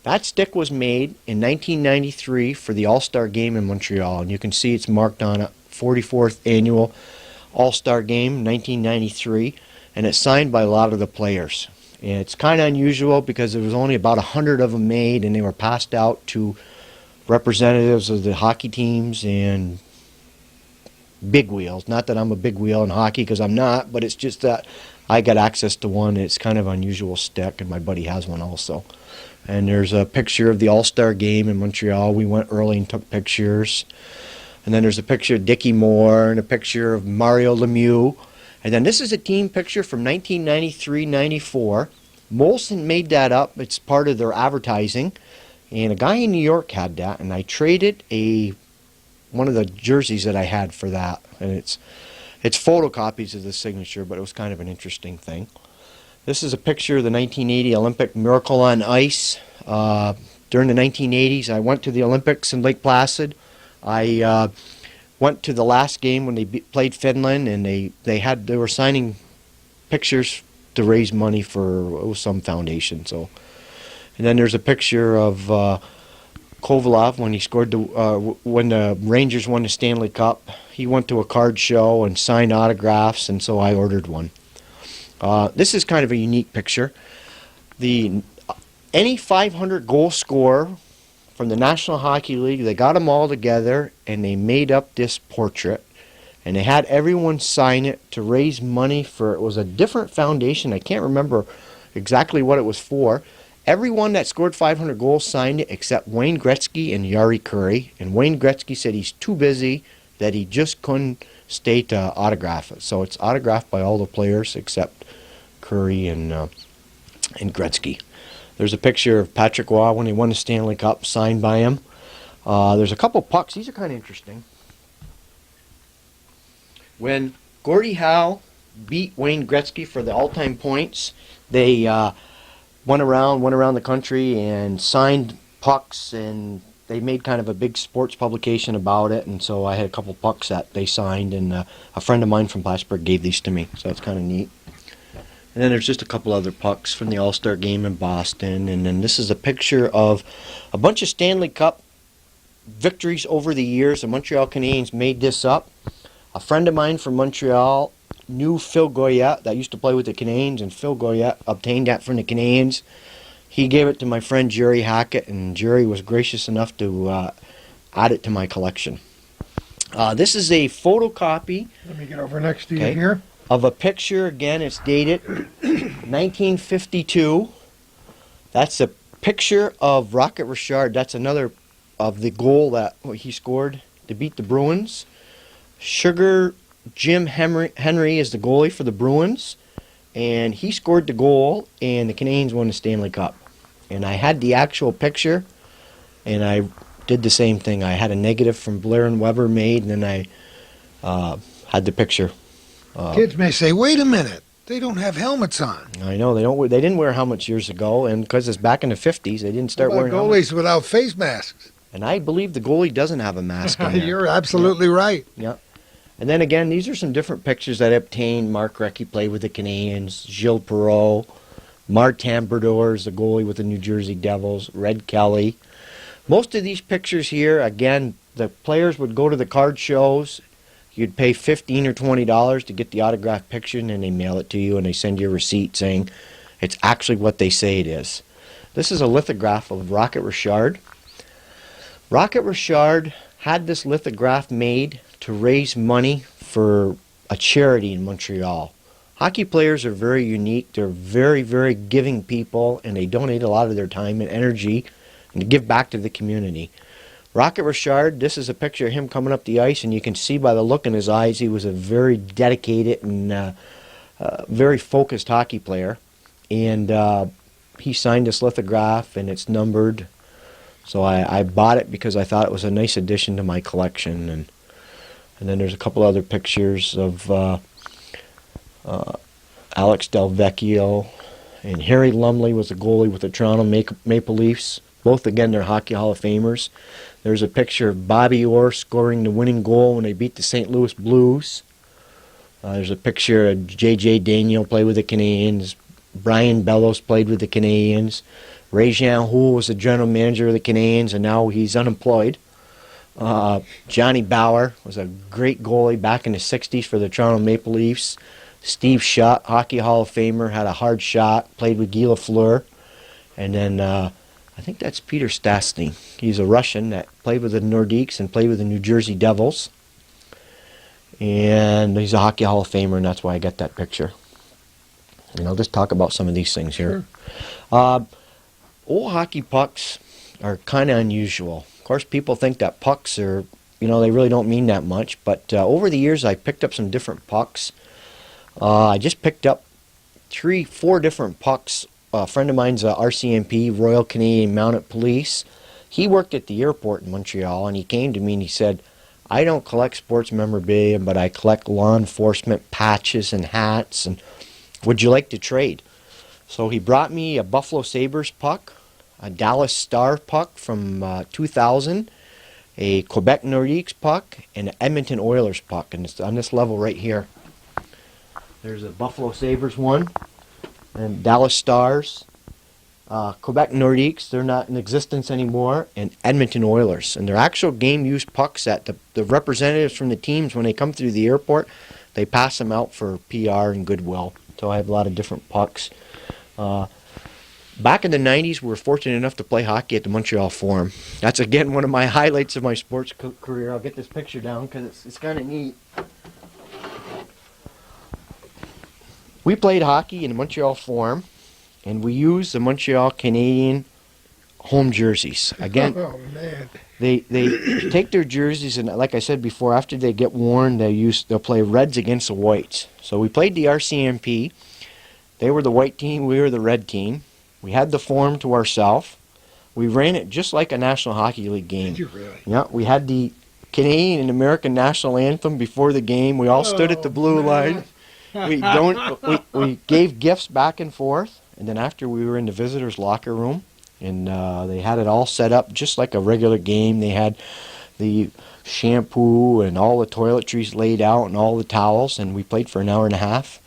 That stick was made in 1993 for the All-Star Game in Montreal, and you can see it's marked on it, 44th Annual All-Star Game, 1993, and it's signed by a lot of the players. And it's kind of unusual because there was only about 100 of them made, and they were passed out to representatives of the hockey teams and big wheels. Not that I'm a big wheel in hockey, because I'm not, but it's just that I got access to one. It's kind of an unusual stick, and my buddy has one also. And there's a picture of the All-Star Game in Montreal. We went early and took pictures. And then there's a picture of Dickie Moore and a picture of Mario Lemieux. And then this is a team picture from 1993-94. Molson made that up. It's part of their advertising. And a guy in New York had that, and I traded one of the jerseys that I had for that. And it's photocopies of the signature, but it was kind of an interesting thing. This is a picture of the 1980 Olympic Miracle on Ice. During the 1980s, I went to the Olympics in Lake Placid. I went to the last game when they played Finland, and they were signing pictures to raise money for some foundation. So, and then there's a picture of Kovalov when he scored when the Rangers won the Stanley Cup. He went to a card show and signed autographs, and so I ordered one. This is kind of a unique picture. Any 500 goal scorer from the National Hockey League, they got them all together and they made up this portrait, and they had everyone sign it to raise money for, it was a different foundation. I can't remember exactly what it was for. Everyone that scored 500 goals signed it except Wayne Gretzky and Jari Kurri, and Wayne Gretzky said he's too busy, that he just couldn't stay to autograph it. So it's autographed by all the players except Kurri and Gretzky. There's a picture of Patrick Roy when he won the Stanley Cup, signed by him. There's a couple pucks. These are kind of interesting. When Gordie Howe beat Wayne Gretzky for the all-time points, they went around the country and signed pucks, and they made kind of a big sports publication about it. And so I had a couple pucks that they signed, and a friend of mine from Plattsburgh gave these to me. So that's kind of neat. And then there's just a couple other pucks from the All-Star Game in Boston. And then this is a picture of a bunch of Stanley Cup victories over the years. The Montreal Canadiens made this up. A friend of mine from Montreal knew Phil Goyette that used to play with the Canadiens, and Phil Goyette obtained that from the Canadiens. He gave it to my friend Jerry Hackett, and Jerry was gracious enough to add it to my collection. This is a photocopy. Let me get over next to you here. Of a picture. Again, it's dated 1952. That's a picture of Rocket Richard. That's another of the goal that he scored to beat the Bruins. Sugar Jim Henry is the goalie for the Bruins, and he scored the goal, and the Canadiens won the Stanley Cup. And I had the actual picture, and I did the same thing. I had a negative from Blair and Weber made, and then I had the picture. Kids may say, wait a minute, they don't have helmets on. I know, they didn't wear helmets years ago, and because it's back in the 50s, they didn't start wearing helmets. Goalies without face masks. And I believe the goalie doesn't have a mask on there. You're absolutely right. Yeah. And then again, these are some different pictures that I obtained. Mark Recchi played with the Canadiens, Gilles Perreault, Martin Brodeur is the goalie with the New Jersey Devils, Red Kelly. Most of these pictures here, again, the players would go to the card shows. You'd pay $15 or $20 to get the autographed picture, and then they mail it to you, and they send you a receipt saying it's actually what they say it is. This is a lithograph of Rocket Richard. Rocket Richard had this lithograph made to raise money for a charity in Montreal. Hockey players are very unique. They're very, very giving people, and they donate a lot of their time and energy and to give back to the community. Rocket Richard, this is a picture of him coming up the ice, and you can see by the look in his eyes he was a very dedicated and very focused hockey player. And he signed this lithograph, and it's numbered. So I bought it because I thought it was a nice addition to my collection. And then there's a couple other pictures of Alex Del Vecchio, and Harry Lumley was a goalie with the Toronto Maple Leafs. Both, again, they're Hockey Hall of Famers. There's a picture of Bobby Orr scoring the winning goal when they beat the St. Louis Blues. There's a picture of J.J. Daniel played with the Canadians. Brian Bellows played with the Canadians. Ray Jean Houle was the general manager of the Canadians, and now he's unemployed. Johnny Bauer was a great goalie back in the 60s for the Toronto Maple Leafs. Steve Shutt, Hockey Hall of Famer, had a hard shot, played with Guy Lafleur. And then I think that's Peter Stastny. He's a Russian that played with the Nordiques and played with the New Jersey Devils. And he's a Hockey Hall of Famer, and that's why I got that picture. And I'll just talk about some of these things here. Sure. Old hockey pucks are kind of unusual. Of course, people think that pucks are, they really don't mean that much. But over the years, I picked up some different pucks. I just picked up 4 different pucks. A friend of mine's RCMP, Royal Canadian Mounted Police. He worked at the airport in Montreal, and he came to me and he said, I don't collect sports memorabilia, but I collect law enforcement patches and hats, and would you like to trade? So he brought me a Buffalo Sabres puck, a Dallas Star puck from 2000, a Quebec Nordiques puck, and an Edmonton Oilers puck, and it's on this level right here. There's a Buffalo Sabres one, and Dallas Stars, Quebec Nordiques, they're not in existence anymore, and Edmonton Oilers. And they're actual game-used pucks that the representatives from the teams, when they come through the airport, they pass them out for PR and goodwill. So I have a lot of different pucks. Back in the 90s, we were fortunate enough to play hockey at the Montreal Forum. That's, again, one of my highlights of my sports career. I'll get this picture down because it's kind of neat. We played hockey in the Montreal Forum, and we used the Montreal Canadian home jerseys. Again, oh, man. They take their jerseys, and like I said before, after they get worn, they'll play reds against the whites. So we played the RCMP. They were the white team, we were the red team. We had the Forum to ourselves. We ran it just like a National Hockey League game. Did you really? Yeah, we had the Canadian and American national anthem before the game. We all stood at the blue line. We gave gifts back and forth, and then after we were in the visitors' locker room, and they had it all set up just like a regular game. They had the shampoo and all the toiletries laid out and all the towels, and we played for an hour and a half.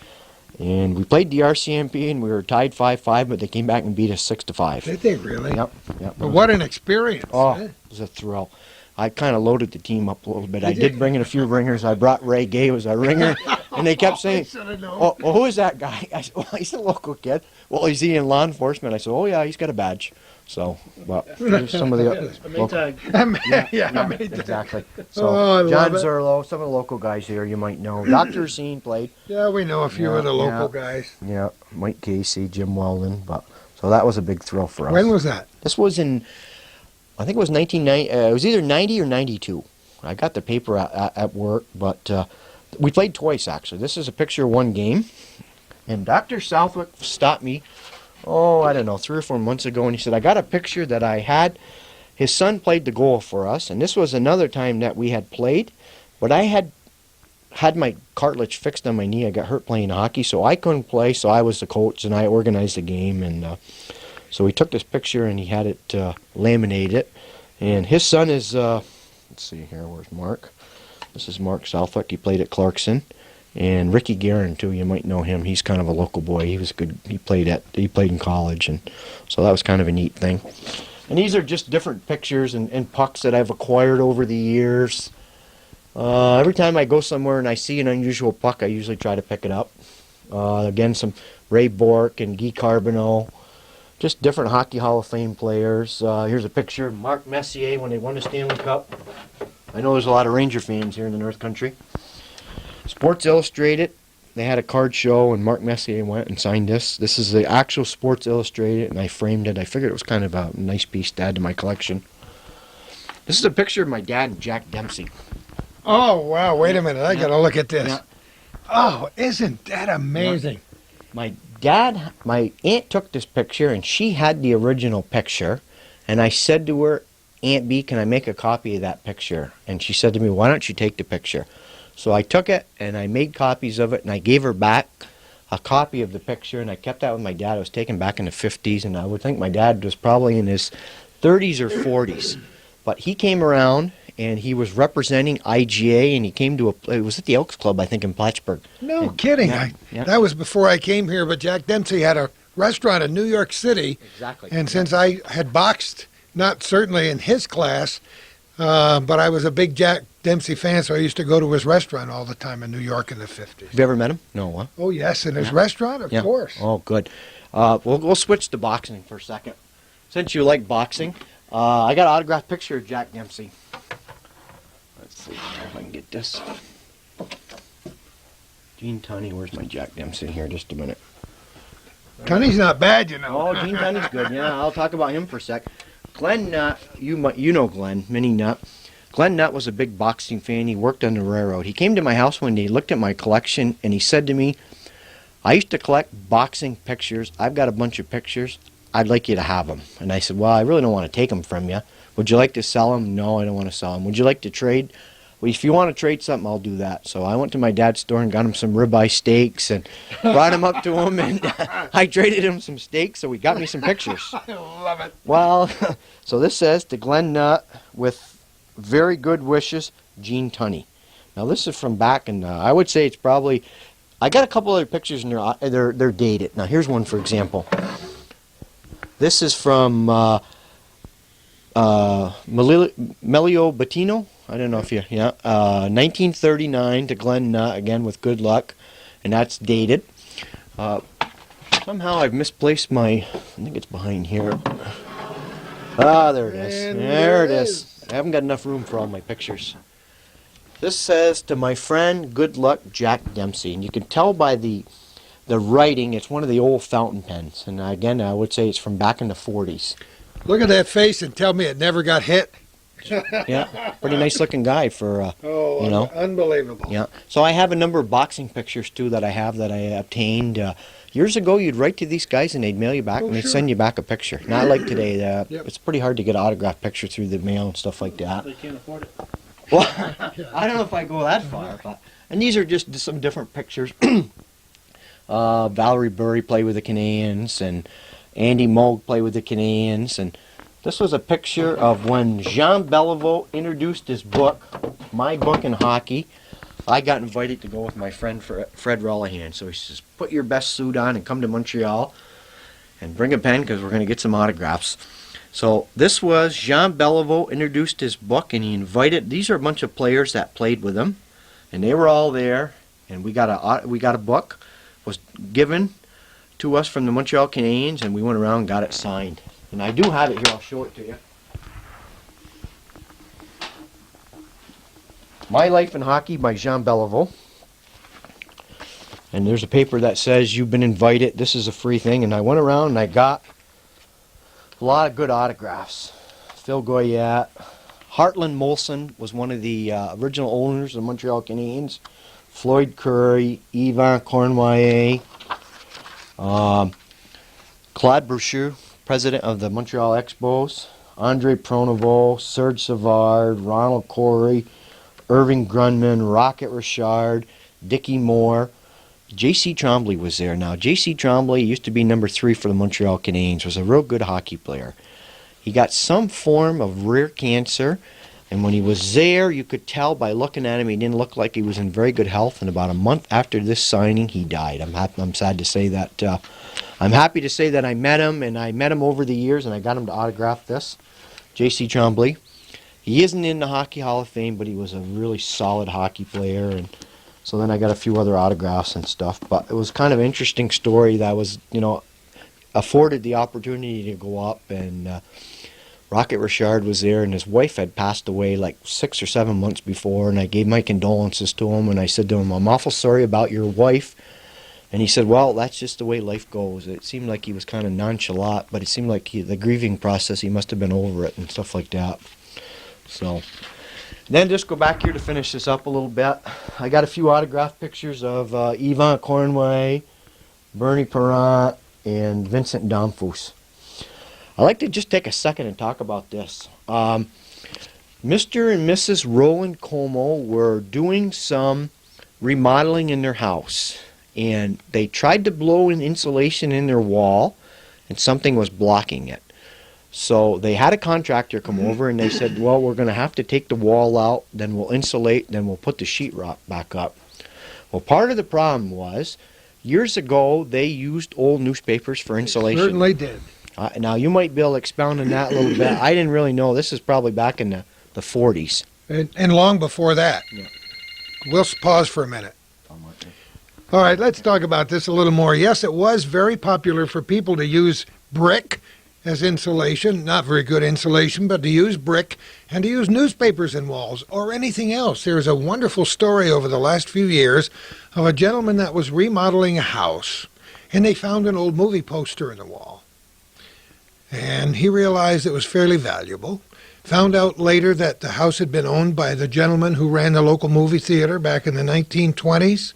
And we played the RCMP, and we were tied 5-5, but they came back and beat us 6-5. Did they really? Yep. But what an experience. Oh, Eh? it was a thrill. I kind of loaded the team up a little bit. I did bring in a few ringers. I brought Ray Gay as a ringer, and they kept saying, "Oh, well, who is that guy?" I said, "Well, he's a local kid." "Well, is he in law enforcement?" I said, "Oh yeah, he's got a badge." So, well, here's some of the exactly. So, John Zerlo, some of the local guys here you might know. Dr. Scene played. Yeah, we know a few of the local guys. Yeah, Mike Casey, Jim Weldon, but so that was a big thrill for us. When was that? This was in, I think it was 1990. It was either 90 or 92. I got the paper at work, but we played twice actually. This is a picture of one game, and Dr. Southwick stopped me. Oh, I don't know, 3 or 4 months ago, and he said, I got a picture that I had. His son played the goal for us, and this was another time that we had played, but I had my cartilage fixed on my knee. I got hurt playing hockey, so I couldn't play, so I was the coach, and I organized the game, and so he took this picture, and he had it laminated, and his son is, let's see here, where's Mark? This is Mark Southwick. He played at Clarkson. And Ricky Guerin too, you might know him. He's kind of a local boy. He was good. He played in college, and so that was kind of a neat thing. And these are just different pictures and pucks that I've acquired over the years. Every time I go somewhere and I see an unusual puck, I usually try to pick it up. Again, some Ray Bourque and Guy Carbonneau, just different Hockey Hall of Fame players. Here's a picture of Mark Messier when they won the Stanley Cup. I know there's a lot of Ranger fans here in the North Country. Sports Illustrated, they had a card show, and Mark Messier went and signed this. This is the actual Sports Illustrated, and I framed it. I figured it was kind of a nice piece to add to my collection. This is a picture of my dad and Jack Dempsey. Oh, wow. Wait a minute. I got to look at this. Yeah. Oh, isn't that amazing? My aunt took this picture, and she had the original picture. And I said to her, Aunt B, can I make a copy of that picture? And she said to me, why don't you take the picture? So I took it, and I made copies of it, and I gave her back a copy of the picture, and I kept that with my dad. It was taken back in the 50s, and I would think my dad was probably in his 30s or 40s. But he came around, and he was representing IGA, and he came to it was at the Elks Club, I think, in Plattsburgh. No kidding. Yeah. That was before I came here, but Jack Dempsey had a restaurant in New York City. Exactly. And since I had boxed, not certainly in his class, but I was a big Jack Dempsey fan, so I used to go to his restaurant all the time in New York in the 50s. Have you ever met him? No, huh? Oh, yes, in his restaurant, of course. Oh, good. We'll switch to boxing for a second. Since you like boxing, I got an autographed picture of Jack Dempsey. Let's see if I can get this. Gene Tunney, where's my Jack Dempsey? Here, just a minute. Tunney's not bad, you know. Oh, Gene Tunney's good. Yeah, I'll talk about him for a sec. Glenn Nutt, you know Glenn, Mini Nutt. Glenn Nutt was a big boxing fan. He worked on the railroad. He came to my house one day, looked at my collection, and he said to me, I used to collect boxing pictures. I've got a bunch of pictures. I'd like you to have them. And I said, well, I really don't want to take them from you. Would you like to sell them? No, I don't want to sell them. Would you like to trade? Well, if you want to trade something, I'll do that. So I went to my dad's store and got him some ribeye steaks and brought him up to him, and I traded him some steaks, so he got me some pictures. I love it. Well, so this says, to Glenn Nutt, with very good wishes, Gene Tunney. Now, this is from back in, I would say it's probably, I got a couple other pictures, and they're dated. Now, here's one, for example. This is from Melio Bettino. I don't know if you, 1939 to Glenn Nutt, again with good luck, and that's dated. Somehow I've misplaced I think it's behind here. Ah, there it is. And There it is. I haven't got enough room for all my pictures. This says, to my friend, good luck, Jack Dempsey. And you can tell by the writing, it's one of the old fountain pens. And again, I would say it's from back in the 40s. Look at that face and tell me it never got hit. Yeah, pretty nice looking guy for, Oh, you know. unbelievable. Yeah. So I have a number of boxing pictures, too, that I have that I obtained. Years ago, you'd write to these guys and they'd mail you back, and they'd send you back a picture. Not like today. It's pretty hard to get an autographed picture through the mail and stuff like that. They can't afford it. Well, I don't know if I go that far. And these are just some different pictures. Valerie Burry played with the Canadians, and Andy Moog played with the Canadians. And this was a picture of when Jean Beliveau introduced his book, My Book in Hockey. I got invited to go with my friend Fred Relihan. So he says, put your best suit on and come to Montreal and bring a pen because we're going to get some autographs. So this was Jean Beliveau introduced his book, and he invited, these are a bunch of players that played with him, and they were all there, and we got a book, was given to us from the Montreal Canadiens, and we went around and got it signed. And I do have it here, I'll show it to you. My Life in Hockey by Jean Beliveau. And there's a paper that says you've been invited. This is a free thing. And I went around and I got a lot of good autographs. Phil Goyette. Hartland Molson was one of the original owners of the Montreal Canadiens. Floyd Curry, Yvan Cournoyer, Claude Brochu, president of the Montreal Expos, Andre Pronovost, Serge Savard, Ronald Corey, Irving Grunman, Rocket Richard, Dickie Moore. J.C. Tremblay was there. Now, J.C. Tremblay used to be number 3 for the Montreal Canadiens, was a real good hockey player. He got some form of rare cancer, and when he was there, you could tell by looking at him, he didn't look like he was in very good health, and about a month after this signing, he died. I'm sad to say that. I'm happy to say that I met him, and I met him over the years, and I got him to autograph this. J.C. Tremblay. He isn't in the Hockey Hall of Fame, but he was a really solid hockey player, and so then I got a few other autographs and stuff. But it was kind of an interesting story that was, afforded the opportunity to go up and Rocket Richard was there, and his wife had passed away like 6 or 7 months before, and I gave my condolences to him, and I said to him, I'm awful sorry about your wife. And he said, well, that's just the way life goes. It seemed like he was kind of nonchalant, but it seemed like the grieving process, he must have been over it and stuff like that. So, then just go back here to finish this up a little bit. I got a few autographed pictures of Yvon Cornway, Bernie Perrant, and Vincent D'Amfous. I'd like to just take a second and talk about this. Mr. and Mrs. Roland Como were doing some remodeling in their house, and they tried to blow in insulation in their wall, and something was blocking it. So they had a contractor come over, and they said, well, we're going to have to take the wall out, then we'll insulate, then we'll put the sheetrock back up. Well, part of the problem was, years ago, they used old newspapers for insulation. They certainly did. Now, you might be able to expound on that a little bit. I didn't really know. This is probably back in the 40s. And long before that. Yeah. We'll pause for a minute. All right, let's talk about this a little more. Yes, it was very popular for people to use brick as insulation. Not very good insulation, but to use brick and to use newspapers in walls or anything else. There's a wonderful story over the last few years of a gentleman that was remodeling a house, and they found an old movie poster in the wall. And he realized it was fairly valuable. Found out later that the house had been owned by the gentleman who ran the local movie theater back in the 1920s.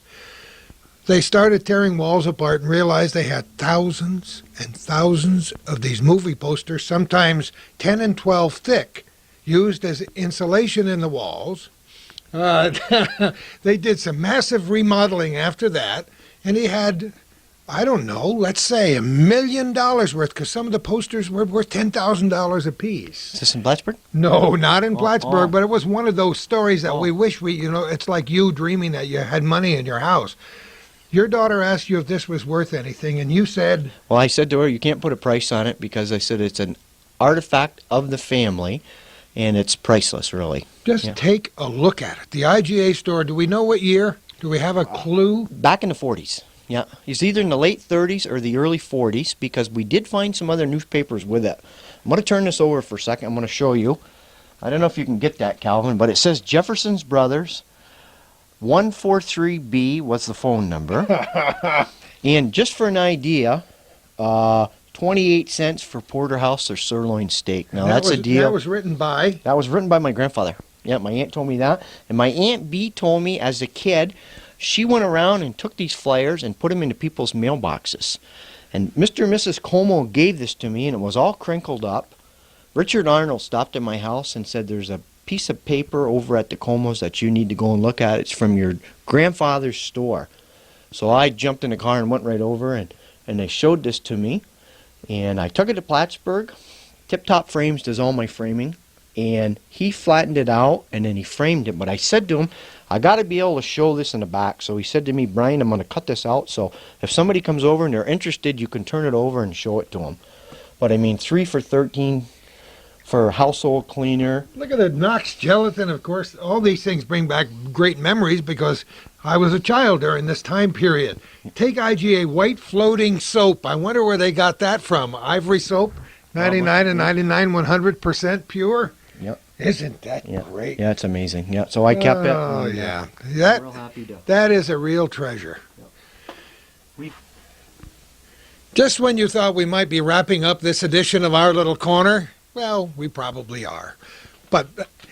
They started tearing walls apart and realized they had thousands and thousands of these movie posters, sometimes 10 and 12 thick, used as insulation in the walls. They did some massive remodeling after that, and he had, I don't know, let's say $1 million worth, because some of the posters were worth $10,000 a piece. Is this in Plattsburgh? No, not in Plattsburgh, but it was one of those stories that we wish it's like you dreaming that you had money in your house. Your daughter asked you if this was worth anything, and you said... Well, I said to her, you can't put a price on it, because I said it's an artifact of the family, and it's priceless, really. Just take a look at it. The IGA store, do we know what year? Do we have a clue? Back in the 40s. Yeah, it's either in the late 30s or the early 40s, because we did find some other newspapers with it. I'm going to turn this over for a second. I'm going to show you. I don't know if you can get that, Calvin, but it says Jefferson's Brothers. 143B was the phone number. And just for an idea, 28 cents for porterhouse or sirloin steak. Now, that's a deal. That was written by? That was written by my grandfather. Yeah, my aunt told me that. And my Aunt B told me as a kid, she went around and took these flyers and put them into people's mailboxes. And Mr. and Mrs. Como gave this to me, and it was all crinkled up. Richard Arnold stopped at my house and said, there's a piece of paper over at the Comos that you need to go and look at. It's from your grandfather's store. So I jumped in the car and went right over, and they showed this to me. And I took it to Plattsburgh. Tip Top Frames does all my framing. And he flattened it out, and then he framed it. But I said to him, I got to be able to show this in the back. So he said to me, Brian, I'm going to cut this out. So if somebody comes over and they're interested, you can turn it over and show it to them. But I mean, 3 for $13 for household cleaner. Look at the Knox gelatin, of course. All these things bring back great memories because I was a child during this time period. Take IGA white floating soap. I wonder where they got that from. Ivory soap, 99 and 99, 100% pure. Yep. Isn't that great? Yeah, it's amazing. Yeah, so I kept it. Oh, yeah. Real happy to. That is a real treasure. Yep. Just when you thought we might be wrapping up this edition of Our Little Corner, well, we probably are. But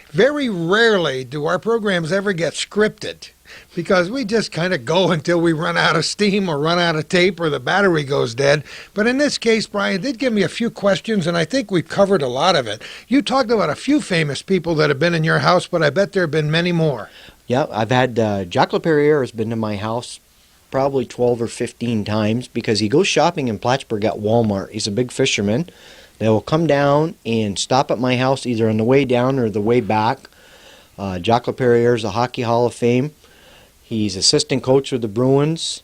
very rarely do our programs ever get scripted because we just kind of go until we run out of steam or run out of tape or the battery goes dead. But in this case, Brian did give me a few questions, and I think we've covered a lot of it. You talked about a few famous people that have been in your house, but I bet there have been many more. Yeah, I've had Jacques Laperriere has been to my house probably 12 or 15 times because he goes shopping in Plattsburgh at Walmart. He's a big fisherman. They will come down and stop at my house either on the way down or the way back. Jacques Laperriere is a Hockey Hall of Fame. He's assistant coach with the Bruins.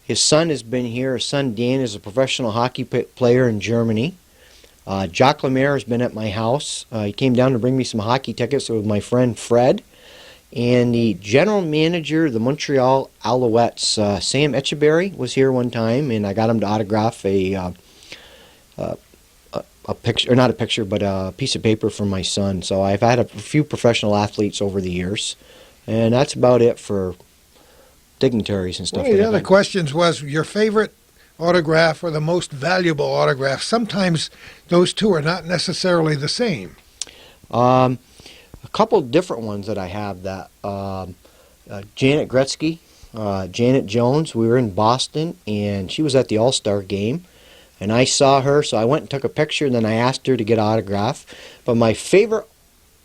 His son has been here. His son Dan is a professional hockey player in Germany. Jacques Lemaire has been at my house. He came down to bring me some hockey tickets with my friend Fred. And the general manager of the Montreal Alouettes, Sam Etcheberry, was here one time, and I got him to autograph a a picture, or not a picture, but a piece of paper from my son. So I've had a few professional athletes over the years, and that's about it for dignitaries and stuff. One of the other questions was your favorite autograph or the most valuable autograph. Sometimes those two are not necessarily the same. A couple different ones that I have that Janet Gretzky, Janet Jones. We were in Boston, and she was at the All-Star game, and I saw her, so I went and took a picture, and then I asked her to get an autograph. But my favorite,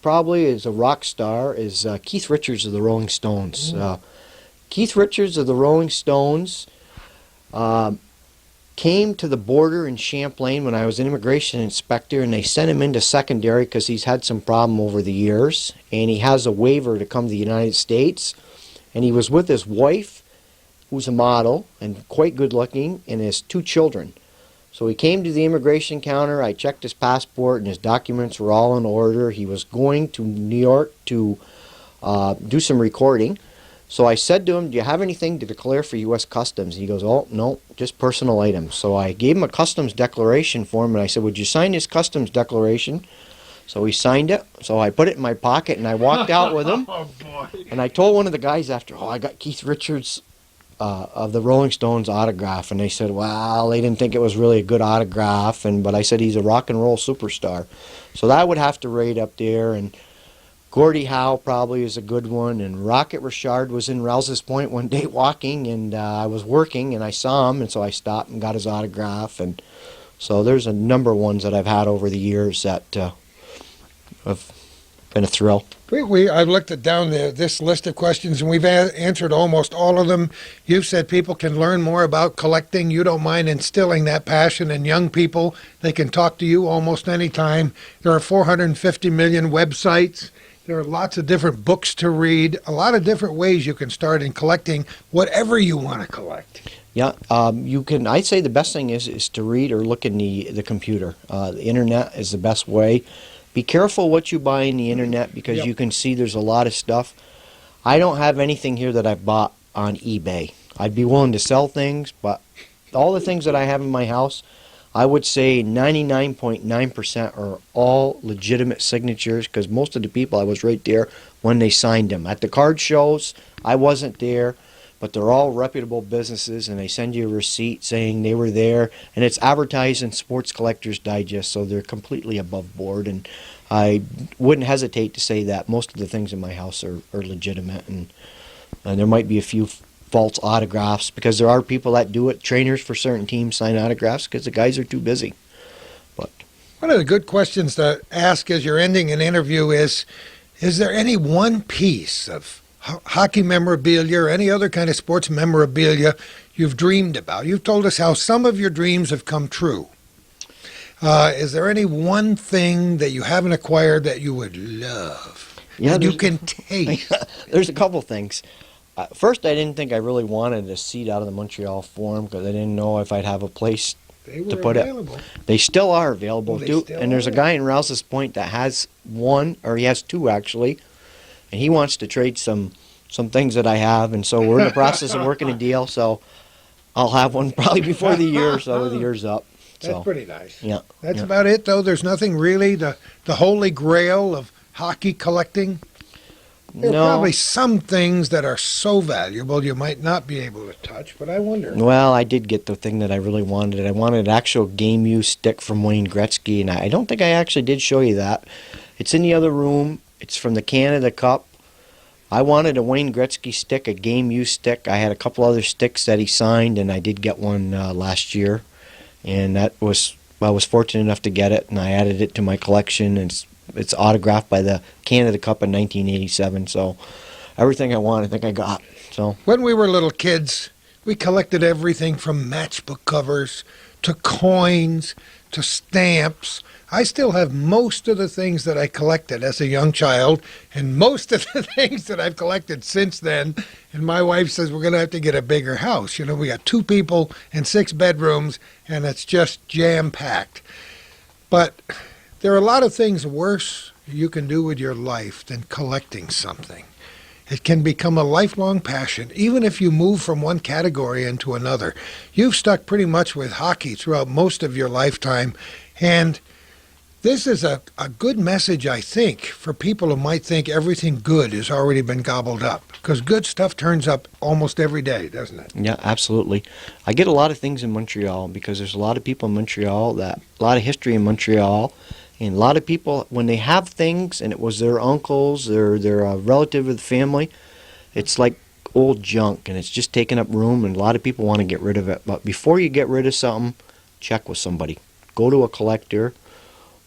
probably as a rock star, is Keith Richards of the Rolling Stones. Keith Richards of the Rolling Stones came to the border in Champlain when I was an immigration inspector, and they sent him into secondary because he's had some problem over the years, and he has a waiver to come to the United States. And he was with his wife, who's a model and quite good looking, and his 2 children. So he came to the immigration counter. I checked his passport, and his documents were all in order. He was going to New York to do some recording. So I said to him, do you have anything to declare for U.S. Customs? He goes, oh, no, just personal items. So I gave him a customs declaration form, and I said, would you sign this customs declaration? So he signed it. So I put it in my pocket, and I walked out with him. Oh, boy. And I told one of the guys after, I got Keith Richards of the Rolling Stones autograph. And they said, well, they didn't think it was really a good autograph. But I said, he's a rock and roll superstar. So that would have to rate up there. And Gordie Howe probably is a good one, and Rocket Richard was in Rouse's Point one day walking, and I was working, and I saw him, and so I stopped and got his autograph, and so there's a number of ones that I've had over the years that have been a thrill. I've looked at down this list of questions, and we've answered almost all of them. You've said people can learn more about collecting. You don't mind instilling that passion in young people. They can talk to you almost any time. There are 450 million websites. There are lots of different books to read, a lot of different ways you can start in collecting whatever you want to collect. Yeah, you can. I'd say the best thing is to read or look in the computer. The internet is the best way. Be careful what you buy in the internet because you can see there's a lot of stuff. I don't have anything here that I bought on eBay. I'd be willing to sell things, but all the things that I have in my house, I would say 99.9% are all legitimate signatures because most of the people, I was right there when they signed them. At the card shows, I wasn't there, but they're all reputable businesses, and they send you a receipt saying they were there, and it's advertised in Sports Collectors Digest, so they're completely above board, and I wouldn't hesitate to say that most of the things in my house are legitimate, and there might be a few false autographs because there are people that do it. Trainers for certain teams sign autographs because the guys are too busy. But one of the good questions to ask as you're ending an interview is there any one piece of hockey memorabilia or any other kind of sports memorabilia you've dreamed about? You've told us how some of your dreams have come true. Is there any one thing that you haven't acquired that you would love? Yeah, you can taste. There's a couple things. First, I didn't think I really wanted a seat out of the Montreal Forum because I didn't know if I'd have a place to put available. it. They still are available, They too. still And there's a are. guy in Rouse's Point that has one, or he has 2 actually, and he wants to trade some things that I have, and so we're in the process of working a deal. So I'll have one probably before the year, so the year's up. That's pretty nice. Yeah, That's yeah. about it, though. There's nothing really the holy grail of hockey collecting. There are probably some things that are so valuable you might not be able to touch, but I wonder. Well, I did get the thing that I really wanted. I wanted an actual game use stick from Wayne Gretzky, and I don't think I actually did show you that. It's in the other room. It's from the Canada Cup. I wanted a Wayne Gretzky stick, a game use stick. I had a couple other sticks that he signed, and I did get one last year. And I was fortunate enough to get it, and I added it to my collection. And it's autographed by the Canada Cup in 1987. So everything I want, I think I got. So When we were little kids, we collected everything from matchbook covers to coins to stamps. I still have most of the things that I collected as a young child and most of the things that I've collected since then. And my wife says we're going to have to get a bigger house. You know, we got 2 people and 6 bedrooms, and it's just jam-packed. But there are a lot of things worse you can do with your life than collecting something. It can become a lifelong passion, even if you move from one category into another. You've stuck pretty much with hockey throughout most of your lifetime, and This is a good message, I think, for people who might think everything good has already been gobbled up. Because good stuff turns up almost every day, doesn't it? Yeah, absolutely. I get a lot of things in Montreal because there's a lot of people in Montreal, a lot of history in Montreal, and a lot of people, when they have things and it was their uncles or their relative of the family, it's like old junk and it's just taking up room, and a lot of people want to get rid of it. But before you get rid of something, check with somebody. Go to a collector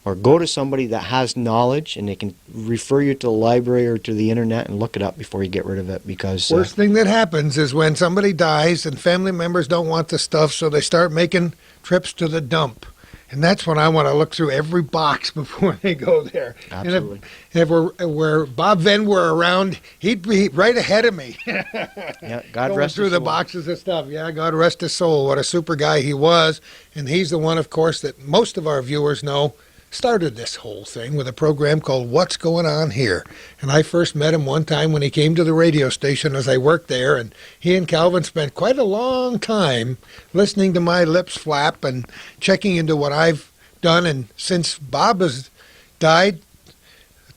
or go to somebody that has knowledge and they can refer you to the library or to the internet and look it up before you get rid of it, because Worst thing that happens is when somebody dies and family members don't want the stuff, so they start making trips to the dump. And that's when I want to look through every box before they go there. Absolutely. And if were Bob Venn were around, he'd be right ahead of me. Yeah, God Going rest through his the soul. boxes of stuff. Yeah, God rest his soul. What a super guy he was. And he's the one, of course, that most of our viewers know started this whole thing with a program called What's Going On Here. And I first met him one time when he came to the radio station as I worked there, and he and Calvin spent quite a long time listening to my lips flap and checking into what I've done. And since Bob has died,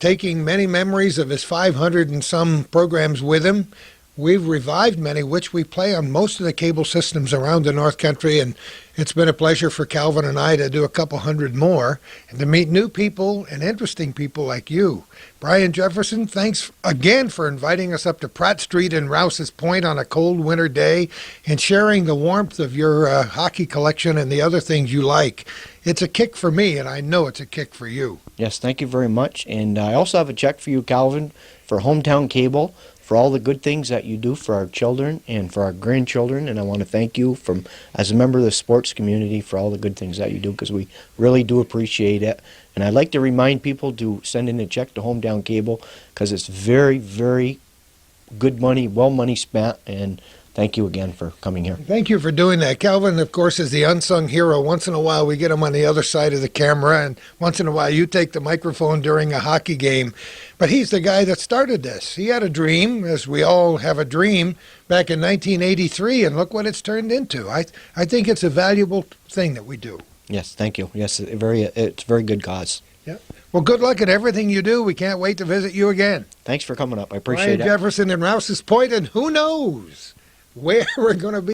taking many memories of his 500 and some programs with him, we've revived many, which we play on most of the cable systems around the North Country, and it's been a pleasure for Calvin and I to do a couple hundred more and to meet new people and interesting people like you. Brian Jefferson, thanks again for inviting us up to Pratt Street in Rouse's Point on a cold winter day and sharing the warmth of your hockey collection and the other things you like. It's a kick for me, and I know it's a kick for you. Yes, thank you very much. And I also have a check for you, Calvin, for Hometown Cable, for all the good things that you do for our children and for our grandchildren. And I want to thank you as a member of the sports community for all the good things that you do, because we really do appreciate it. And I'd like to remind people to send in a check to Hometown Cable, because it's very, very good money, well money spent. And thank you again for coming here. Thank you for doing that. Calvin, of course, is the unsung hero. Once in a while, we get him on the other side of the camera, and once in a while, you take the microphone during a hockey game. But he's the guy that started this. He had a dream, as we all have a dream, back in 1983, and look what it's turned into. I think it's a valuable thing that we do. Yes, thank you. Yes, it's a very good cause. Yeah. Well, good luck at everything you do. We can't wait to visit you again. Thanks for coming up. I appreciate Brian it. Jefferson in Rouse's Point, and who knows where we're going to be.